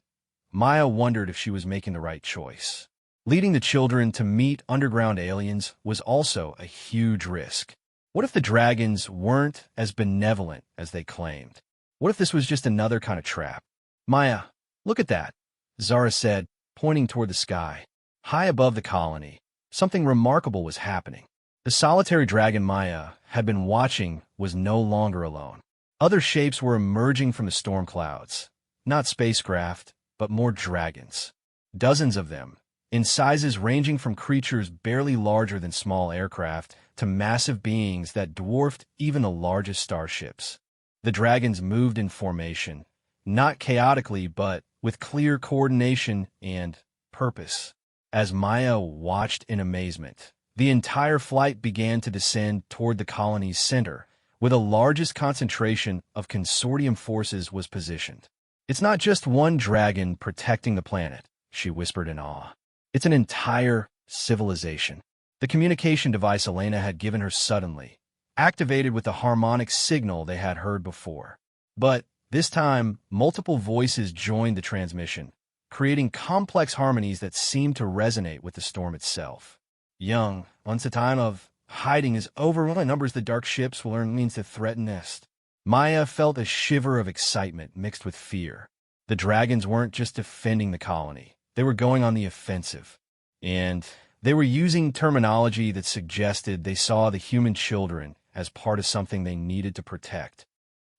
Maya wondered if she was making the right choice. Leading the children to meet underground aliens was also a huge risk. What if the dragons weren't as benevolent as they claimed? What if this was just another kind of trap? Maya, look at that, Zara said, pointing toward the sky. High above the colony, something remarkable was happening. The solitary dragon Maya had been watching was no longer alone. Other shapes were emerging from the storm clouds. Not spacecraft, but more dragons. Dozens of them, in sizes ranging from creatures barely larger than small aircraft to massive beings that dwarfed even the largest starships. The dragons moved in formation, not chaotically but with clear coordination and purpose. As Maya watched in amazement, the entire flight began to descend toward the colony's center, where the largest concentration of Consortium forces was positioned. It's not just one dragon protecting the planet, she whispered in awe. It's an entire civilization. The communication device Elena had given her suddenly activated with the harmonic signal they had heard before. But this time, multiple voices joined the transmission, creating complex harmonies that seemed to resonate with the storm itself. Young, once the time of hiding is over, what numbers the dark ships will learn means to threaten nest. Maya felt a shiver of excitement mixed with fear. The dragons weren't just defending the colony. They were going on the offensive. And they were using terminology that suggested they saw the human children as part of something they needed to protect.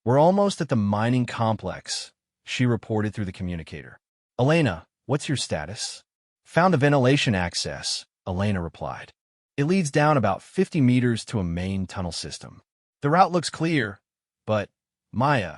We're almost at the mining complex, she reported through the communicator. Elena, what's your status? Found the ventilation access, Elena replied. It leads down about 50 meters to a main tunnel system. The route looks clear, but, Maya,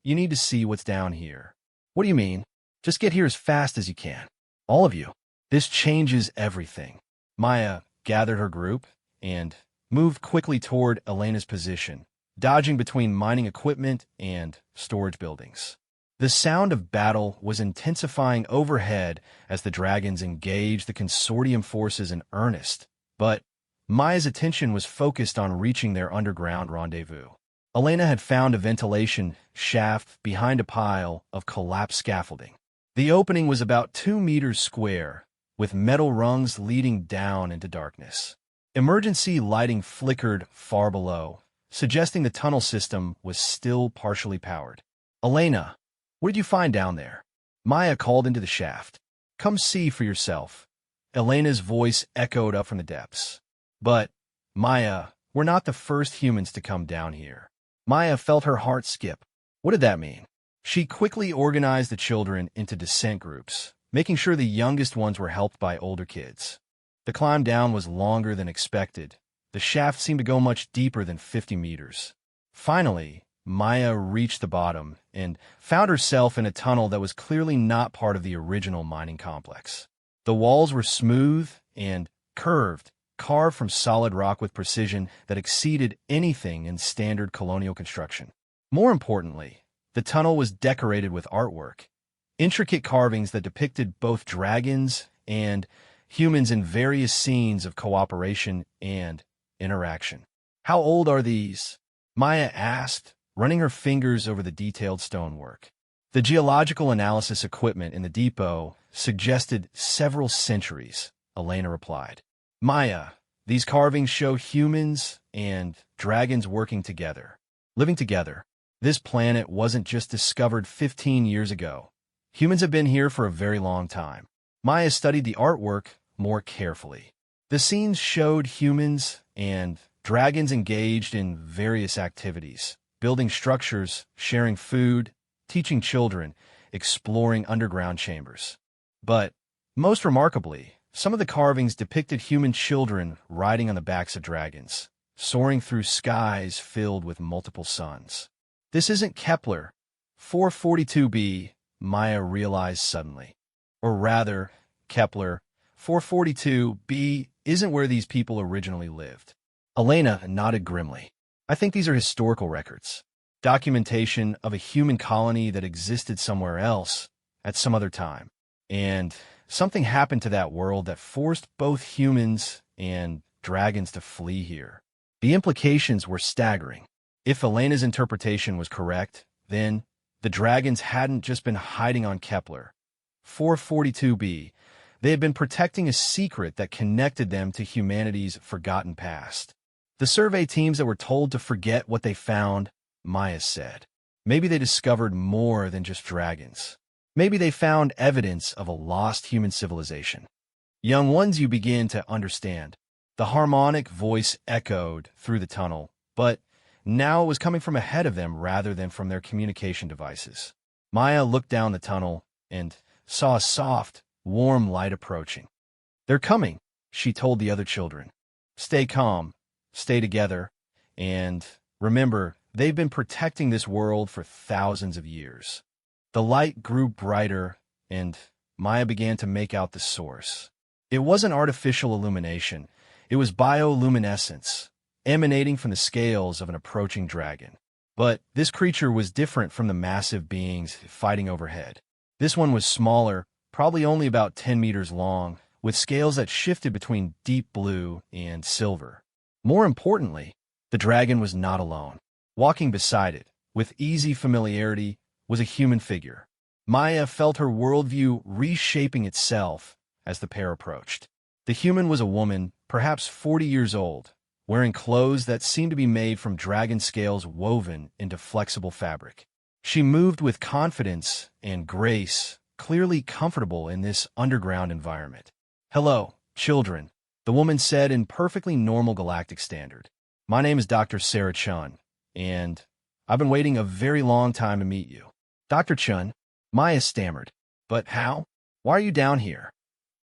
you need to see what's down here. What do you mean? Just get here as fast as you can. All of you. This changes everything. Maya gathered her group and moved quickly toward Elena's position, dodging between mining equipment and storage buildings. The sound of battle was intensifying overhead as the dragons engaged the consortium forces in earnest, but Maya's attention was focused on reaching their underground rendezvous. Elena had found a ventilation shaft behind a pile of collapsed scaffolding. The opening was about 2 meters square, with metal rungs leading down into darkness. Emergency lighting flickered far below, suggesting the tunnel system was still partially powered. Elena, what did you find down there? Maya called into the shaft. Come see for yourself. Elena's voice echoed up from the depths. But, Maya, we're not the first humans to come down here. Maya felt her heart skip. What did that mean? She quickly organized the children into descent groups, making sure the youngest ones were helped by older kids. The climb down was longer than expected. The shaft seemed to go much deeper than 50 meters. Finally, Maya reached the bottom and found herself in a tunnel that was clearly not part of the original mining complex. The walls were smooth and curved, carved from solid rock with precision that exceeded anything in standard colonial construction. More importantly, the tunnel was decorated with artwork, intricate carvings that depicted both dragons and humans in various scenes of cooperation and interaction. How old are these? Maya asked, running her fingers over the detailed stonework. The geological analysis equipment in the depot suggested several centuries, Elena replied. Maya, these carvings show humans and dragons working together, living together. This planet wasn't just discovered 15 years ago. Humans have been here for a very long time. Maya studied the artwork more carefully. The scenes showed humans and dragons engaged in various activities, building structures, sharing food, teaching children, exploring underground chambers. But, most remarkably, some of the carvings depicted human children riding on the backs of dragons, soaring through skies filled with multiple suns. This isn't Kepler 442b, Maya realized suddenly. Or rather, Kepler 442b isn't where these people originally lived. Elena nodded grimly. I think these are historical records. Documentation of a human colony that existed somewhere else at some other time. And something happened to that world that forced both humans and dragons to flee here. The implications were staggering. If Elena's interpretation was correct, then the dragons hadn't just been hiding on Kepler 442b. They had been protecting a secret that connected them to humanity's forgotten past. The survey teams that were told to forget what they found, Maya said. Maybe they discovered more than just dragons. Maybe they found evidence of a lost human civilization. Young ones, you begin to understand. The harmonic voice echoed through the tunnel, but now it was coming from ahead of them rather than from their communication devices. Maya looked down the tunnel and saw a soft, warm light approaching. They're coming, she told the other children. Stay calm, stay together, and remember, they've been protecting this world for thousands of years. The light grew brighter, and Maya began to make out the source. It wasn't artificial illumination. It was bioluminescence, emanating from the scales of an approaching dragon. But this creature was different from the massive beings fighting overhead. This one was smaller, probably only about 10 meters long, with scales that shifted between deep blue and silver. More importantly, the dragon was not alone. Walking beside it, with easy familiarity, was a human figure. Maya felt her worldview reshaping itself as the pair approached. The human was a woman, perhaps 40 years old, wearing clothes that seemed to be made from dragon scales woven into flexible fabric. She moved with confidence and grace, clearly comfortable in this underground environment. Hello, children, the woman said in perfectly normal galactic standard. My name is Dr. Sarah Chun, and I've been waiting a very long time to meet you. Dr. Chun, Maya stammered. But how? Why are you down here?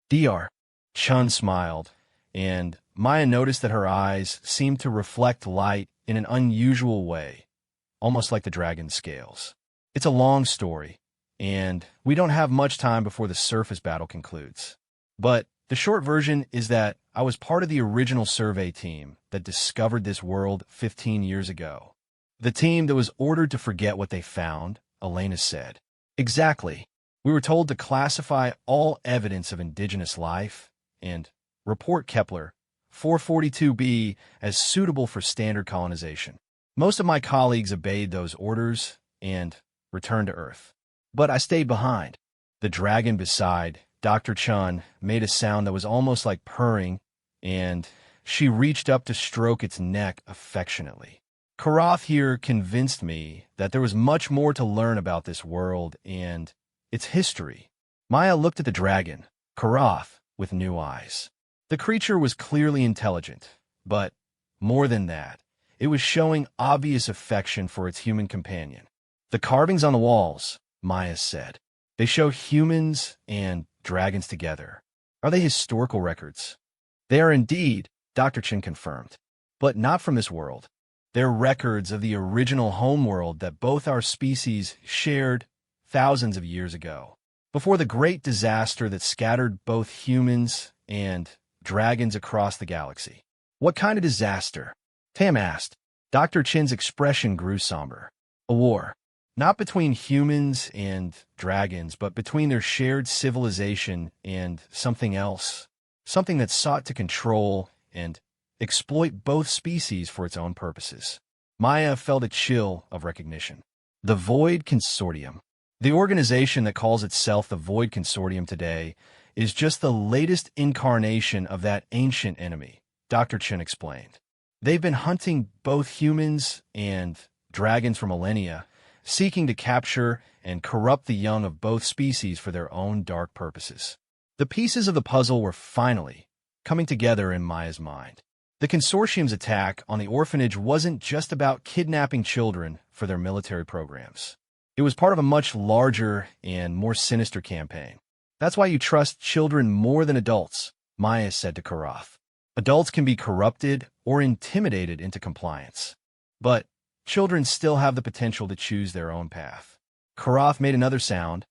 Dr. Chun smiled, and Maya noticed that her eyes seemed to reflect light in an unusual way, almost like the dragon's scales. It's a long story, and we don't have much time before the surface battle concludes. But the short version is that I was part of the original survey team that discovered this world 15 years ago. The team that was ordered to forget what they found, Elena said. Exactly. We were told to classify all evidence of indigenous life and report Kepler 442b as suitable for standard colonization. Most of my colleagues obeyed those orders and returned to Earth. But I stayed behind. The dragon beside Dr. Chun made a sound that was almost like purring, and she reached up to stroke its neck affectionately. Karath here convinced me that there was much more to learn about this world and its history. Maya looked at the dragon, Karath, with new eyes. The creature was clearly intelligent, but more than that, it was showing obvious affection for its human companion. The carvings on the walls, Maya said, they show humans and dragons together. Are they historical records? They are indeed, Dr. Chin confirmed, but not from this world. They're records of the original homeworld that both our species shared thousands of years ago, before the great disaster that scattered both humans and dragons across the galaxy. What kind of disaster? Tam asked. Dr. Chin's expression grew somber. A war. Not between humans and dragons, but between their shared civilization and something else. Something that sought to control and exploit both species for its own purposes. Maya felt a chill of recognition. The Void Consortium. The organization that calls itself the Void Consortium today is just the latest incarnation of that ancient enemy, Dr. Chin explained. They've been hunting both humans and dragons for millennia, seeking to capture and corrupt the young of both species for their own dark purposes. The pieces of the puzzle were finally coming together in Maya's mind. The consortium's attack on the orphanage wasn't just about kidnapping children for their military programs. It was part of a much larger and more sinister campaign. That's why you trust children more than adults, Maya said to Karath. Adults can be corrupted or intimidated into compliance, but children still have the potential to choose their own path. Karath made another sound,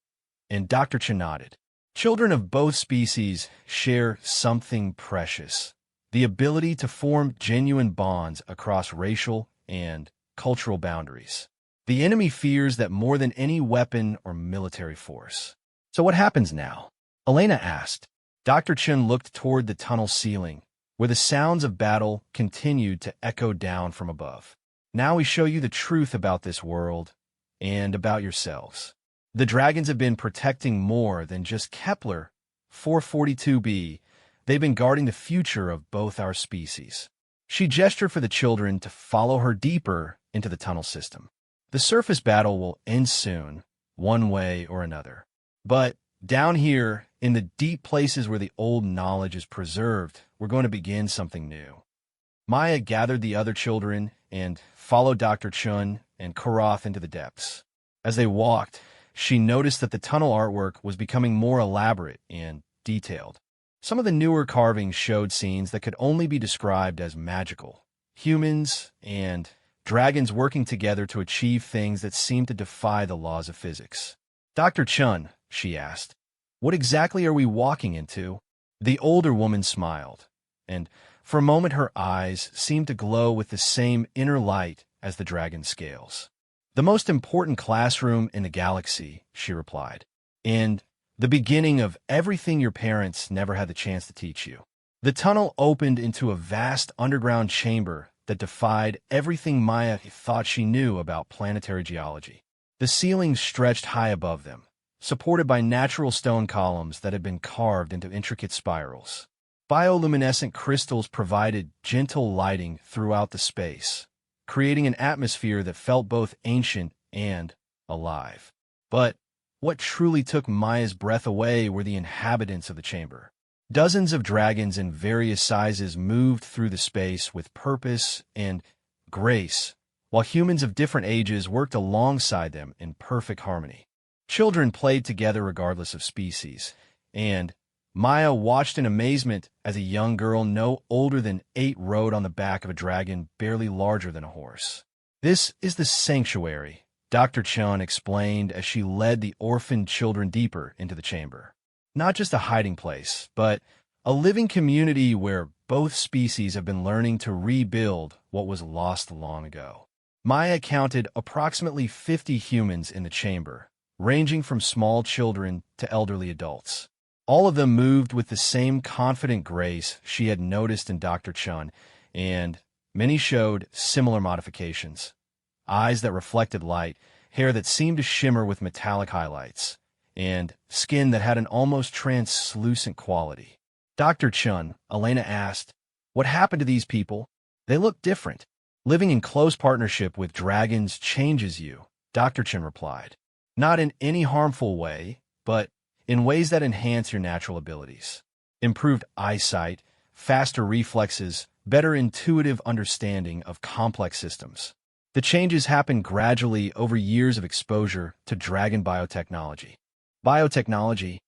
and Dr. Chin nodded. Children of both species share something precious, the ability to form genuine bonds across racial and cultural boundaries. The enemy fears that more than any weapon or military force. So what happens now? Elena asked. Dr. Chin looked toward the tunnel ceiling, where the sounds of battle continued to echo down from above. Now we show you the truth about this world and about yourselves. The dragons have been protecting more than just Kepler 442b. They've been guarding the future of both our species. She gestured for the children to follow her deeper into the tunnel system. The surface battle will end soon, one way or another. But down here, in the deep places where the old knowledge is preserved, we're going to begin something new. Maya gathered the other children and followed Dr. Chun and Karath into the depths. As they walked, she noticed that the tunnel artwork was becoming more elaborate and detailed. Some of the newer carvings showed scenes that could only be described as magical. Humans and dragons working together to achieve things that seemed to defy the laws of physics. Dr. Chun, she asked, what exactly are we walking into? The older woman smiled, and for a moment her eyes seemed to glow with the same inner light as the dragon's scales. The most important classroom in the galaxy, she replied, and the beginning of everything your parents never had the chance to teach you. The tunnel opened into a vast underground chamber that defied everything Maya thought she knew about planetary geology. The ceilings stretched high above them, supported by natural stone columns that had been carved into intricate spirals. Bioluminescent crystals provided gentle lighting throughout the space, creating an atmosphere that felt both ancient and alive. But what truly took Maya's breath away were the inhabitants of the chamber. Dozens of dragons in various sizes moved through the space with purpose and grace, while humans of different ages worked alongside them in perfect harmony. Children played together regardless of species, and Maya watched in amazement as a young girl no older than 8 rode on the back of a dragon barely larger than a horse. "This is the sanctuary," Dr. Chun explained as she led the orphaned children deeper into the chamber. "Not just a hiding place, but a living community where both species have been learning to rebuild what was lost long ago." Maya counted approximately 50 humans in the chamber, ranging from small children to elderly adults. All of them moved with the same confident grace she had noticed in Dr. Chun, and many showed similar modifications. Eyes that reflected light, hair that seemed to shimmer with metallic highlights, and skin that had an almost translucent quality. "Dr. Chun," Elena asked, "what happened to these people? They look different." "Living in close partnership with dragons changes you," Dr. Chun replied. "Not in any harmful way, but in ways that enhance your natural abilities. Improved eyesight, faster reflexes, better intuitive understanding of complex systems. The changes happen gradually over years of exposure to dragon biotechnology." "Biotechnology?"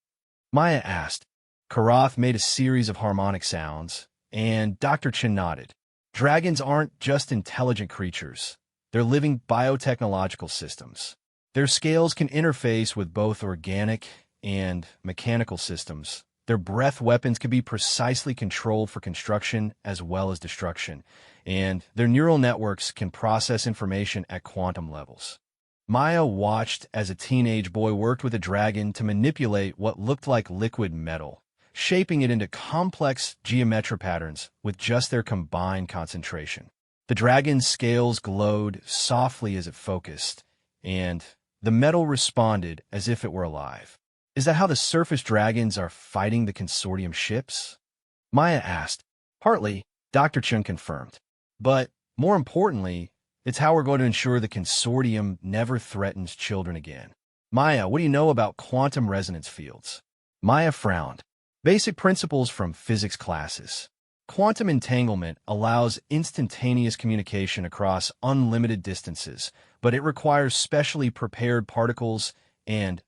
Maya asked. Karath made a series of harmonic sounds, and Dr. Chin nodded. "Dragons aren't just intelligent creatures. They're living biotechnological systems. Their scales can interface with both organic and mechanical systems. Their breath weapons can be precisely controlled for construction as well as destruction, and their neural networks can process information at quantum levels." Maya watched as a teenage boy worked with a dragon to manipulate what looked like liquid metal, shaping it into complex geometric patterns with just their combined concentration. The dragon's scales glowed softly as it focused, and the metal responded as if it were alive. "Is that how the surface dragons are fighting the consortium ships?" Maya asked. "Partly," Dr. Chun confirmed. "But more importantly, it's how we're going to ensure the consortium never threatens children again." "Maya, what do you know about quantum resonance fields?" Maya frowned. "Basic principles from physics classes. Quantum entanglement allows instantaneous communication across unlimited distances, but it requires specially prepared particles and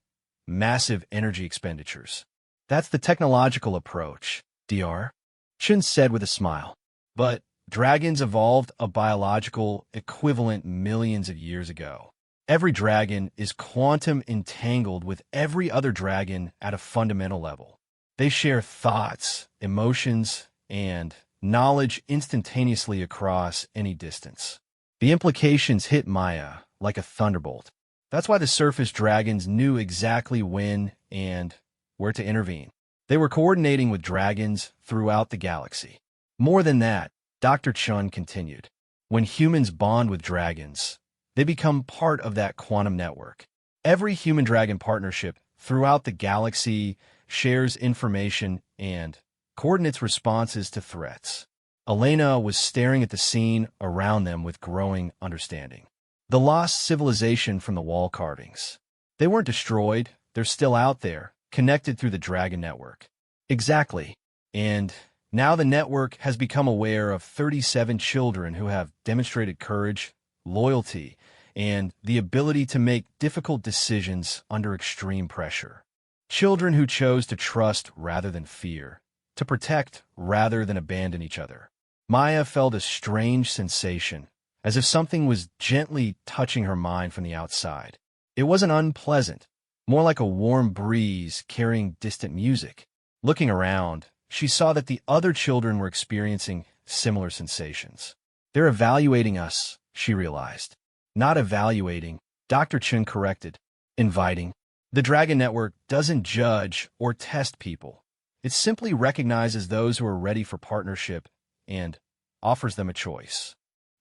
massive energy expenditures." "That's the technological approach, Dr. Chun said with a smile. "But dragons evolved a biological equivalent millions of years ago. Every dragon is quantum entangled with every other dragon at a fundamental level. They share thoughts, emotions, and knowledge instantaneously across any distance." The implications hit Maya like a thunderbolt. That's why the surface dragons knew exactly when and where to intervene. They were coordinating with dragons throughout the galaxy. More than that, Dr. Chun continued, when humans bond with dragons, they become part of that quantum network. Every human-dragon partnership throughout the galaxy shares information and coordinates responses to threats. Elena was staring at the scene around them with growing understanding. The lost civilization from the wall carvings. They weren't destroyed, they're still out there, connected through the dragon network. Exactly. And now the network has become aware of 37 children who have demonstrated courage, loyalty, and the ability to make difficult decisions under extreme pressure. Children who chose to trust rather than fear, to protect rather than abandon each other. Maya felt a strange sensation, as if something was gently touching her mind from the outside. It wasn't unpleasant, more like a warm breeze carrying distant music. Looking around, she saw that the other children were experiencing similar sensations. "They're evaluating us," she realized. "Not evaluating," Dr. Chun corrected. "Inviting." The Dragon Network doesn't judge or test people. It simply recognizes those who are ready for partnership and offers them a choice.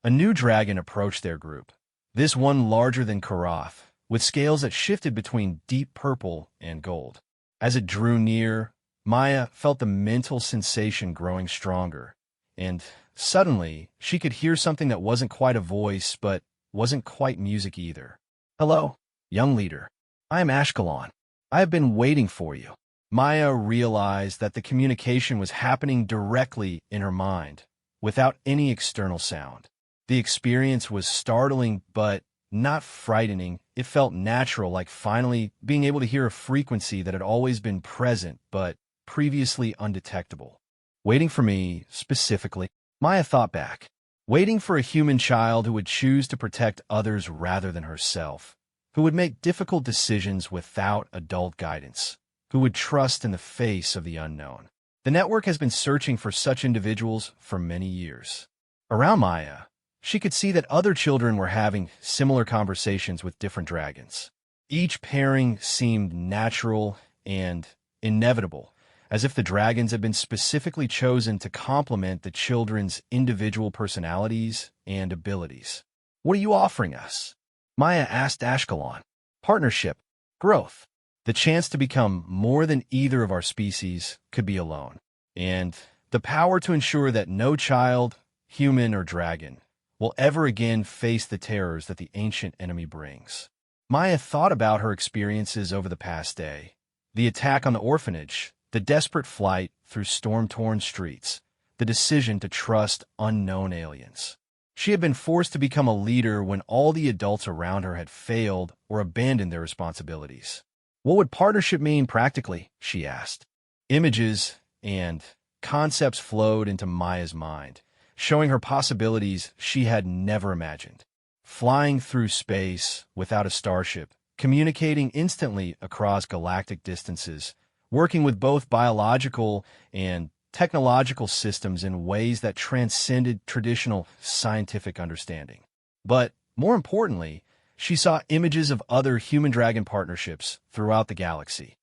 A new dragon approached their group, this one larger than Karath, with scales that shifted between deep purple and gold. As it drew near, Maya felt the mental sensation growing stronger, and suddenly she could hear something that wasn't quite a voice, but wasn't quite music either. "Hello, young leader. I am Ashkelon. I have been waiting for you." Maya realized that the communication was happening directly in her mind, without any external sound. The experience was startling, but not frightening. It felt natural, like finally being able to hear a frequency that had always been present, but previously undetectable. Waiting for me, specifically, Maya thought back. Waiting for a human child who would choose to protect others rather than herself, who would make difficult decisions without adult guidance, who would trust in the face of the unknown. The network has been searching for such individuals for many years. Around Maya, she could see that other children were having similar conversations with different dragons. Each pairing seemed natural and inevitable, as if the dragons had been specifically chosen to complement the children's individual personalities and abilities. "What are you offering us?" Maya asked Ashkelon. "Partnership, growth, the chance to become more than either of our species could be alone, and the power to ensure that no child, human or dragon, will ever again face the terrors that the ancient enemy brings." Maya thought about her experiences over the past day. The attack on the orphanage, the desperate flight through storm-torn streets, the decision to trust unknown aliens. She had been forced to become a leader when all the adults around her had failed or abandoned their responsibilities. What would partnership mean practically, she asked. Images and concepts flowed into Maya's mind, showing her possibilities she had never imagined. Flying through space without a starship, communicating instantly across galactic distances, working with both biological and technological systems in ways that transcended traditional scientific understanding. But, more importantly, she saw images of other human-dragon partnerships throughout the galaxy.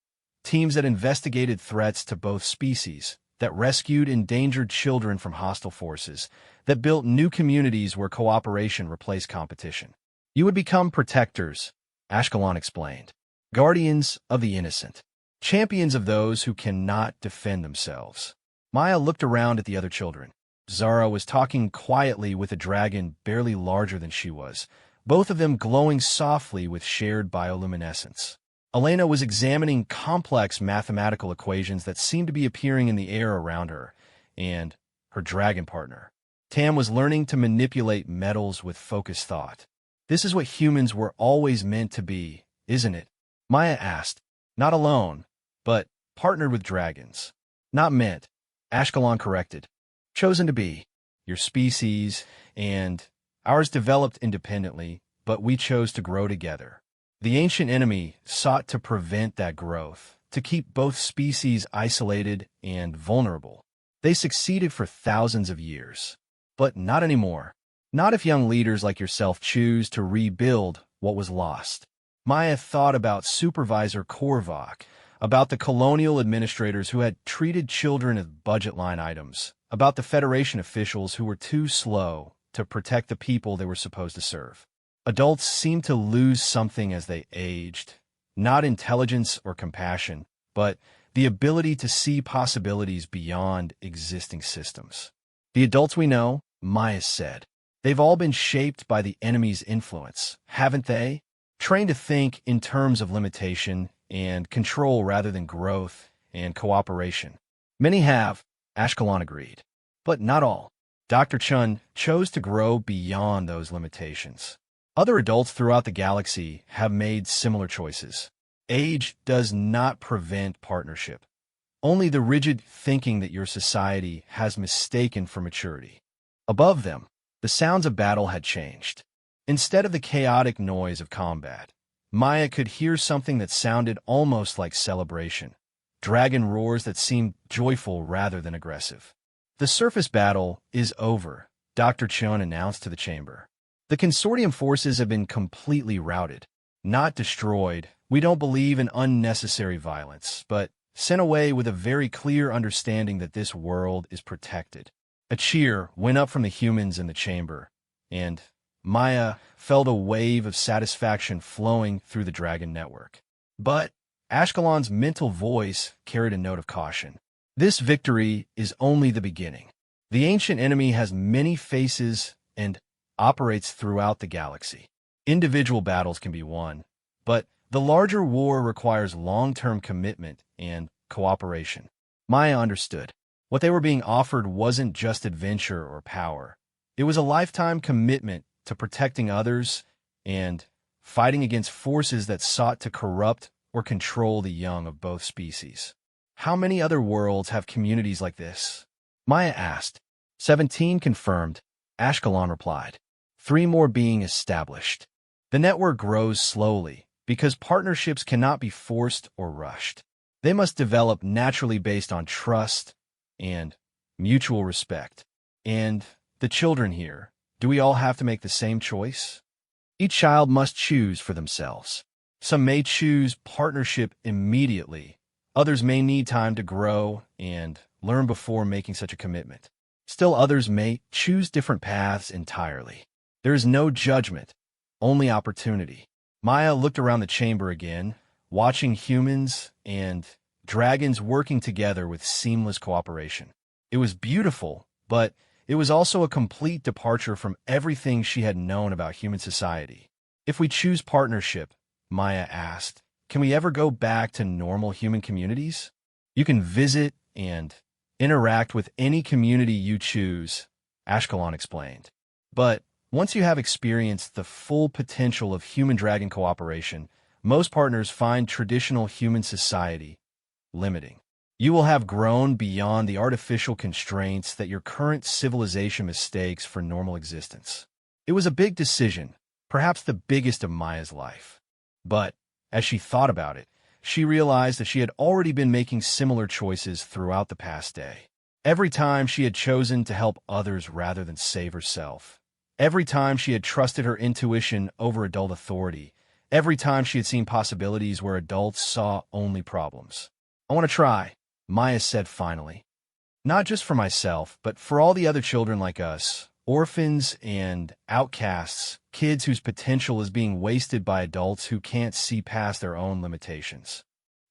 Teams that investigated threats to both species, that rescued endangered children from hostile forces, that built new communities where cooperation replaced competition. "You would become protectors," Ashkelon explained. "Guardians of the innocent. Champions of those who cannot defend themselves." Maya looked around at the other children. Zara was talking quietly with a dragon barely larger than she was, both of them glowing softly with shared bioluminescence. Elena was examining complex mathematical equations that seemed to be appearing in the air around her, and her dragon partner, Tam, was learning to manipulate metals with focused thought. "This is what humans were always meant to be, isn't it?" Maya asked. "Not alone, but partnered with dragons." "Not meant," Ashkelon corrected. "Chosen to be. Your species and ours developed independently, but we chose to grow together. The ancient enemy sought to prevent that growth, to keep both species isolated and vulnerable. They succeeded for thousands of years. But not anymore. Not if young leaders like yourself choose to rebuild what was lost." Maya thought about Supervisor Korvac, about the colonial administrators who had treated children as budget line items, about the Federation officials who were too slow to protect the people they were supposed to serve. Adults seemed to lose something as they aged, not intelligence or compassion, but the ability to see possibilities beyond existing systems. "The adults we know," Maya said, "they've all been shaped by the enemy's influence, haven't they? Trained to think in terms of limitation and control rather than growth and cooperation." "Many have," Ashkelon agreed. "But not all. Dr. Chun chose to grow beyond those limitations. Other adults throughout the galaxy have made similar choices. Age does not prevent partnership. Only the rigid thinking that your society has mistaken for maturity." Above them, the sounds of battle had changed. Instead of the chaotic noise of combat, Maya could hear something that sounded almost like celebration. Dragon roars that seemed joyful rather than aggressive. "The surface battle is over," Dr. Chun announced to the chamber. "The consortium forces have been completely routed. Not destroyed. We don't believe in unnecessary violence, but sent away with a very clear understanding that this world is protected." A cheer went up from the humans in the chamber, and Maya felt a wave of satisfaction flowing through the dragon network. But Ashkelon's mental voice carried a note of caution. "This victory is only the beginning. The ancient enemy has many faces and operates throughout the galaxy. Individual battles can be won, but the larger war requires long-term commitment and cooperation." Maya understood. What they were being offered wasn't just adventure or power. It was a lifetime commitment to protecting others and fighting against forces that sought to corrupt or control the young of both species. How many other worlds have communities like this? Maya asked. 17 confirmed, Ashkelon replied. 3 more being established. The network grows slowly because partnerships cannot be forced or rushed. They must develop naturally based on trust and mutual respect. And the children here, do we all have to make the same choice? Each child must choose for themselves. Some may choose partnership immediately. Others may need time to grow and learn before making such a commitment. Still others may choose different paths entirely. There is no judgment, only opportunity. Maya looked around the chamber again, watching humans and dragons working together with seamless cooperation. It was beautiful, but it was also a complete departure from everything she had known about human society. If we choose partnership, Maya asked, can we ever go back to normal human communities? You can visit and interact with any community you choose, Ashkelon explained. But once you have experienced the full potential of human-dragon cooperation, most partners find traditional human society limiting. You will have grown beyond the artificial constraints that your current civilization mistakes for normal existence. It was a big decision, perhaps the biggest of Maya's life. But as she thought about it, she realized that she had already been making similar choices throughout the past day. Every time she had chosen to help others rather than save herself. Every time she had trusted her intuition over adult authority. Every time she had seen possibilities where adults saw only problems. I want to try, Maya said finally. Not just for myself, but for all the other children like us, orphans and outcasts, kids whose potential is being wasted by adults who can't see past their own limitations.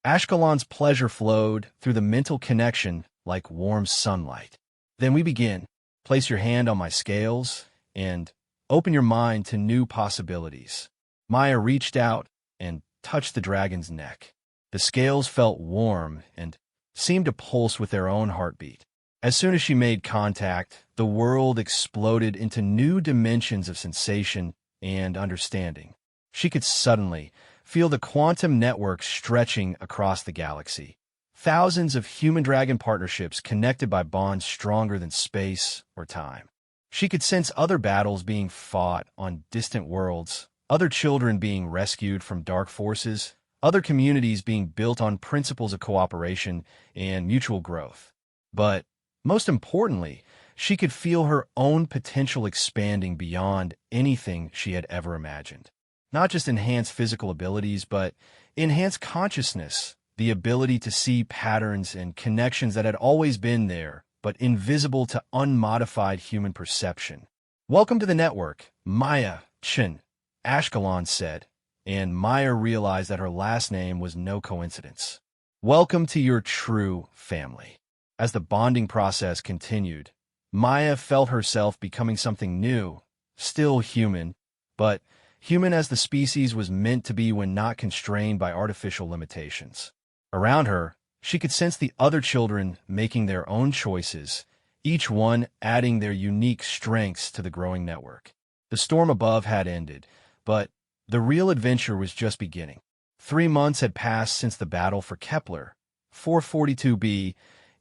Ashkelon's pleasure flowed through the mental connection like warm sunlight. Then we begin. Place your hand on my scales and open your mind to new possibilities. Maya reached out and touched the dragon's neck. The scales felt warm and seemed to pulse with their own heartbeat. As soon as she made contact, the world exploded into new dimensions of sensation and understanding. She could suddenly feel the quantum network stretching across the galaxy. Thousands of human-dragon partnerships connected by bonds stronger than space or time. She could sense other battles being fought on distant worlds, other children being rescued from dark forces, other communities being built on principles of cooperation and mutual growth. But most importantly, she could feel her own potential expanding beyond anything she had ever imagined. Not just enhanced physical abilities, but enhanced consciousness, the ability to see patterns and connections that had always been there, but invisible to unmodified human perception. Welcome to the network, Maya Chen, Ashkelon said, and Maya realized that her last name was no coincidence. Welcome to your true family. As the bonding process continued, Maya felt herself becoming something new, still human, but human as the species was meant to be when not constrained by artificial limitations. Around her, she could sense the other children making their own choices, each one adding their unique strengths to the growing network. The storm above had ended, but the real adventure was just beginning. 3 months had passed since the battle for Kepler, 442b,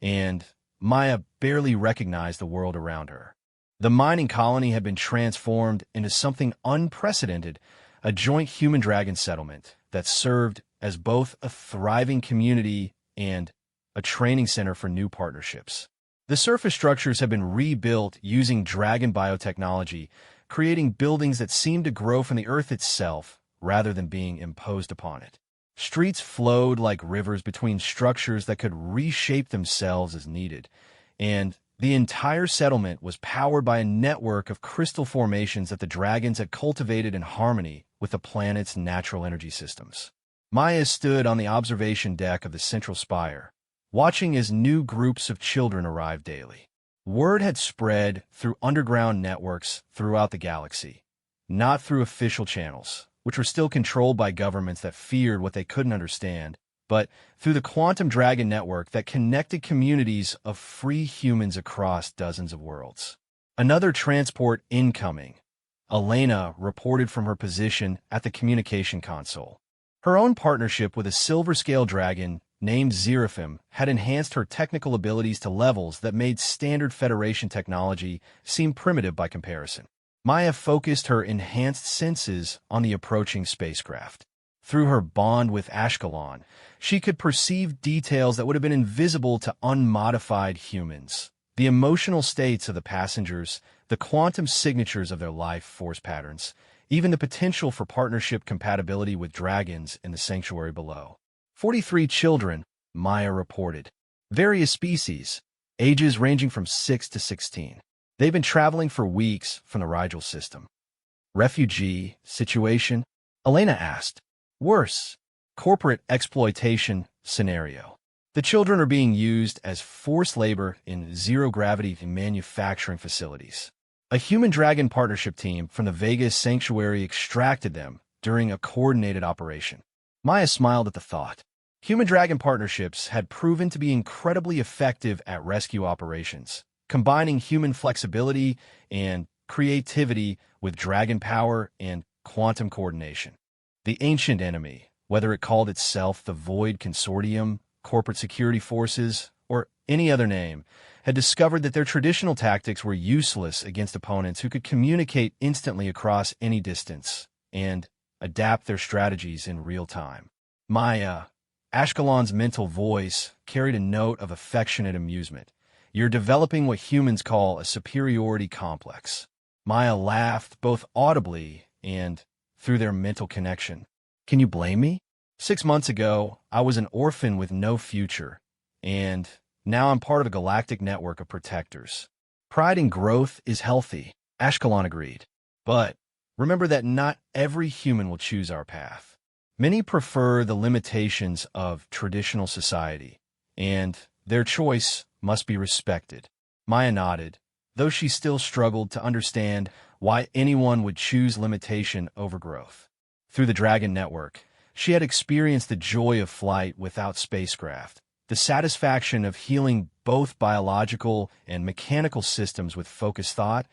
and Maya barely recognized the world around her. The mining colony had been transformed into something unprecedented, a joint human-dragon settlement that served as both a thriving community and a training center for new partnerships. The surface structures had been rebuilt using dragon biotechnology, creating buildings that seemed to grow from the earth itself rather than being imposed upon it. Streets flowed like rivers between structures that could reshape themselves as needed, and the entire settlement was powered by a network of crystal formations that the dragons had cultivated in harmony with the planet's natural energy systems. Maya stood on the observation deck of the central spire, watching as new groups of children arrived daily. Word had spread through underground networks throughout the galaxy, not through official channels, which were still controlled by governments that feared what they couldn't understand, but through the quantum dragon network that connected communities of free humans across dozens of worlds. Another transport incoming. Elena reported from her position at the communication console. Her own partnership with a silver-scale dragon named Seraphim, had enhanced her technical abilities to levels that made standard Federation technology seem primitive by comparison. Maya focused her enhanced senses on the approaching spacecraft. Through her bond with Ashkelon, she could perceive details that would have been invisible to unmodified humans. The emotional states of the passengers, the quantum signatures of their life force patterns, even the potential for partnership compatibility with dragons in the sanctuary below. 43 children, Maya reported. Various species, ages ranging from 6 to 16. They've been traveling for weeks from the Rigel system. Refugee situation? Elena asked. Worse, corporate exploitation scenario. The children are being used as forced labor in zero-gravity manufacturing facilities. A human-dragon partnership team from the Vegas sanctuary extracted them during a coordinated operation. Maya smiled at the thought. Human-dragon partnerships had proven to be incredibly effective at rescue operations, combining human flexibility and creativity with dragon power and quantum coordination. The ancient enemy, whether it called itself the Void Consortium, Corporate Security Forces, or any other name, had discovered that their traditional tactics were useless against opponents who could communicate instantly across any distance and adapt their strategies in real time. Maya, Ashkelon's mental voice, carried a note of affectionate amusement. You're developing what humans call a superiority complex. Maya laughed both audibly and through their mental connection. Can you blame me? 6 months ago, I was an orphan with no future, and now I'm part of a galactic network of protectors. Pride in growth is healthy, Ashkelon agreed. But remember that not every human will choose our path. Many prefer the limitations of traditional society, and their choice must be respected. Maya nodded, though she still struggled to understand why anyone would choose limitation over growth. Through the Dragon Network, she had experienced the joy of flight without spacecraft, the satisfaction of healing both biological and mechanical systems with focused thought,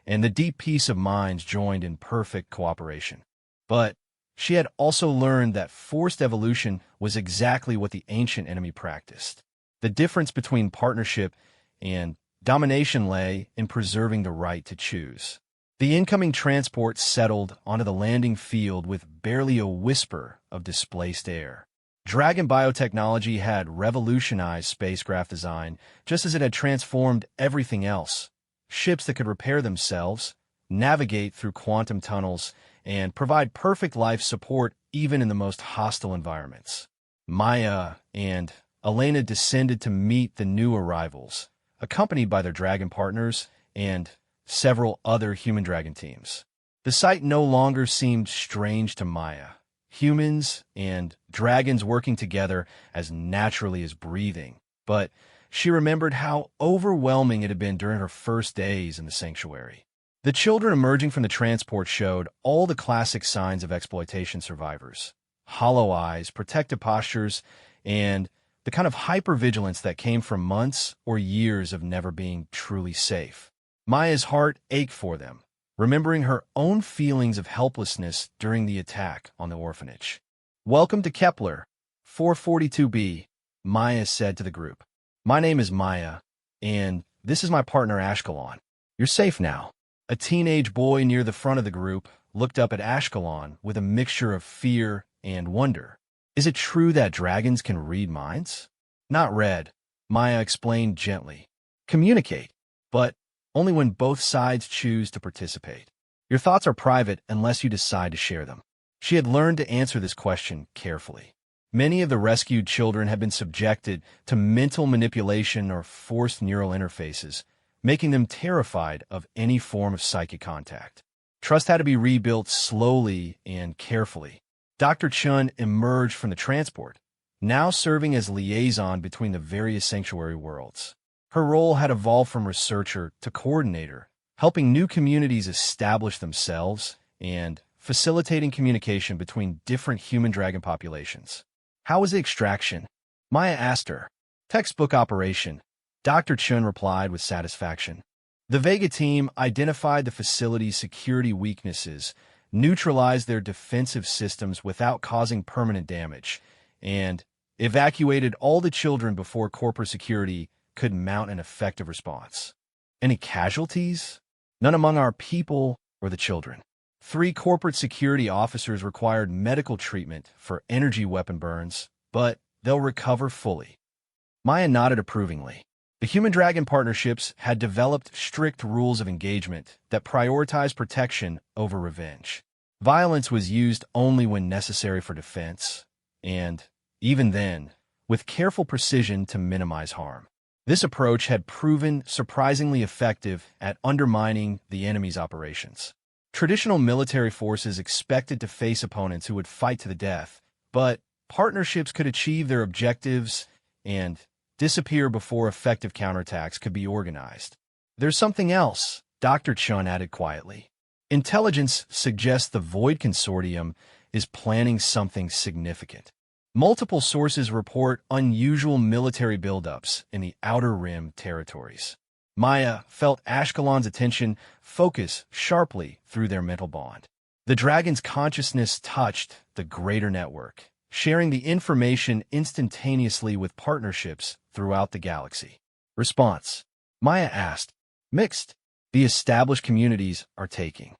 and the deep peace of minds joined in perfect cooperation. But she had also learned that forced evolution was exactly what the ancient enemy practiced. The difference between partnership and domination lay in preserving the right to choose. The incoming transport settled onto the landing field with barely a whisper of displaced air. Dragon biotechnology had revolutionized spacecraft design just as it had transformed everything else. Ships that could repair themselves, navigate through quantum tunnels, and provide perfect life support even in the most hostile environments. Maya and Elena descended to meet the new arrivals, accompanied by their dragon partners and several other human-dragon teams. The sight no longer seemed strange to Maya. Humans and dragons working together as naturally as breathing. But she remembered how overwhelming it had been during her first days in the sanctuary. The children emerging from the transport showed all the classic signs of exploitation survivors. Hollow eyes, protective postures, and the kind of hypervigilance that came from months or years of never being truly safe. Maya's heart ached for them, remembering her own feelings of helplessness during the attack on the orphanage. Welcome to Kepler, 442b, Maya said to the group. My name is Maya, and this is my partner Ashkelon. You're safe now. A teenage boy near the front of the group looked up at Ashkelon with a mixture of fear and wonder. Is it true that dragons can read minds? Not read, Maya explained gently. Communicate, but only when both sides choose to participate. Your thoughts are private unless you decide to share them. She had learned to answer this question carefully. Many of the rescued children had been subjected to mental manipulation or forced neural interfaces, making them terrified of any form of psychic contact. Trust had to be rebuilt slowly and carefully. Dr. Chun emerged from the transport, now serving as liaison between the various sanctuary worlds. Her role had evolved from researcher to coordinator, helping new communities establish themselves and facilitating communication between different human-dragon populations. How was the extraction? Maya asked her. Textbook operation, Dr. Chun replied with satisfaction. The Vega team identified the facility's security weaknesses, neutralized their defensive systems without causing permanent damage, and evacuated all the children before corporate security could mount an effective response. Any casualties? None among our people or the children. 3 corporate security officers required medical treatment for energy weapon burns, but they'll recover fully. Maya nodded approvingly. The human-dragon partnerships had developed strict rules of engagement that prioritized protection over revenge. Violence was used only when necessary for defense, and, even then, with careful precision to minimize harm. This approach had proven surprisingly effective at undermining the enemy's operations. Traditional military forces expected to face opponents who would fight to the death, but partnerships could achieve their objectives and disappear before effective counterattacks could be organized. There's something else, Dr. Chun added quietly. Intelligence suggests the Void Consortium is planning something significant. Multiple sources report unusual military buildups in the Outer Rim territories. Maya felt Ashkelon's attention focus sharply through their mental bond. The dragon's consciousness touched the greater network, sharing the information instantaneously with partnerships throughout the galaxy. Response: Maya asked. Mixed. The established communities are taking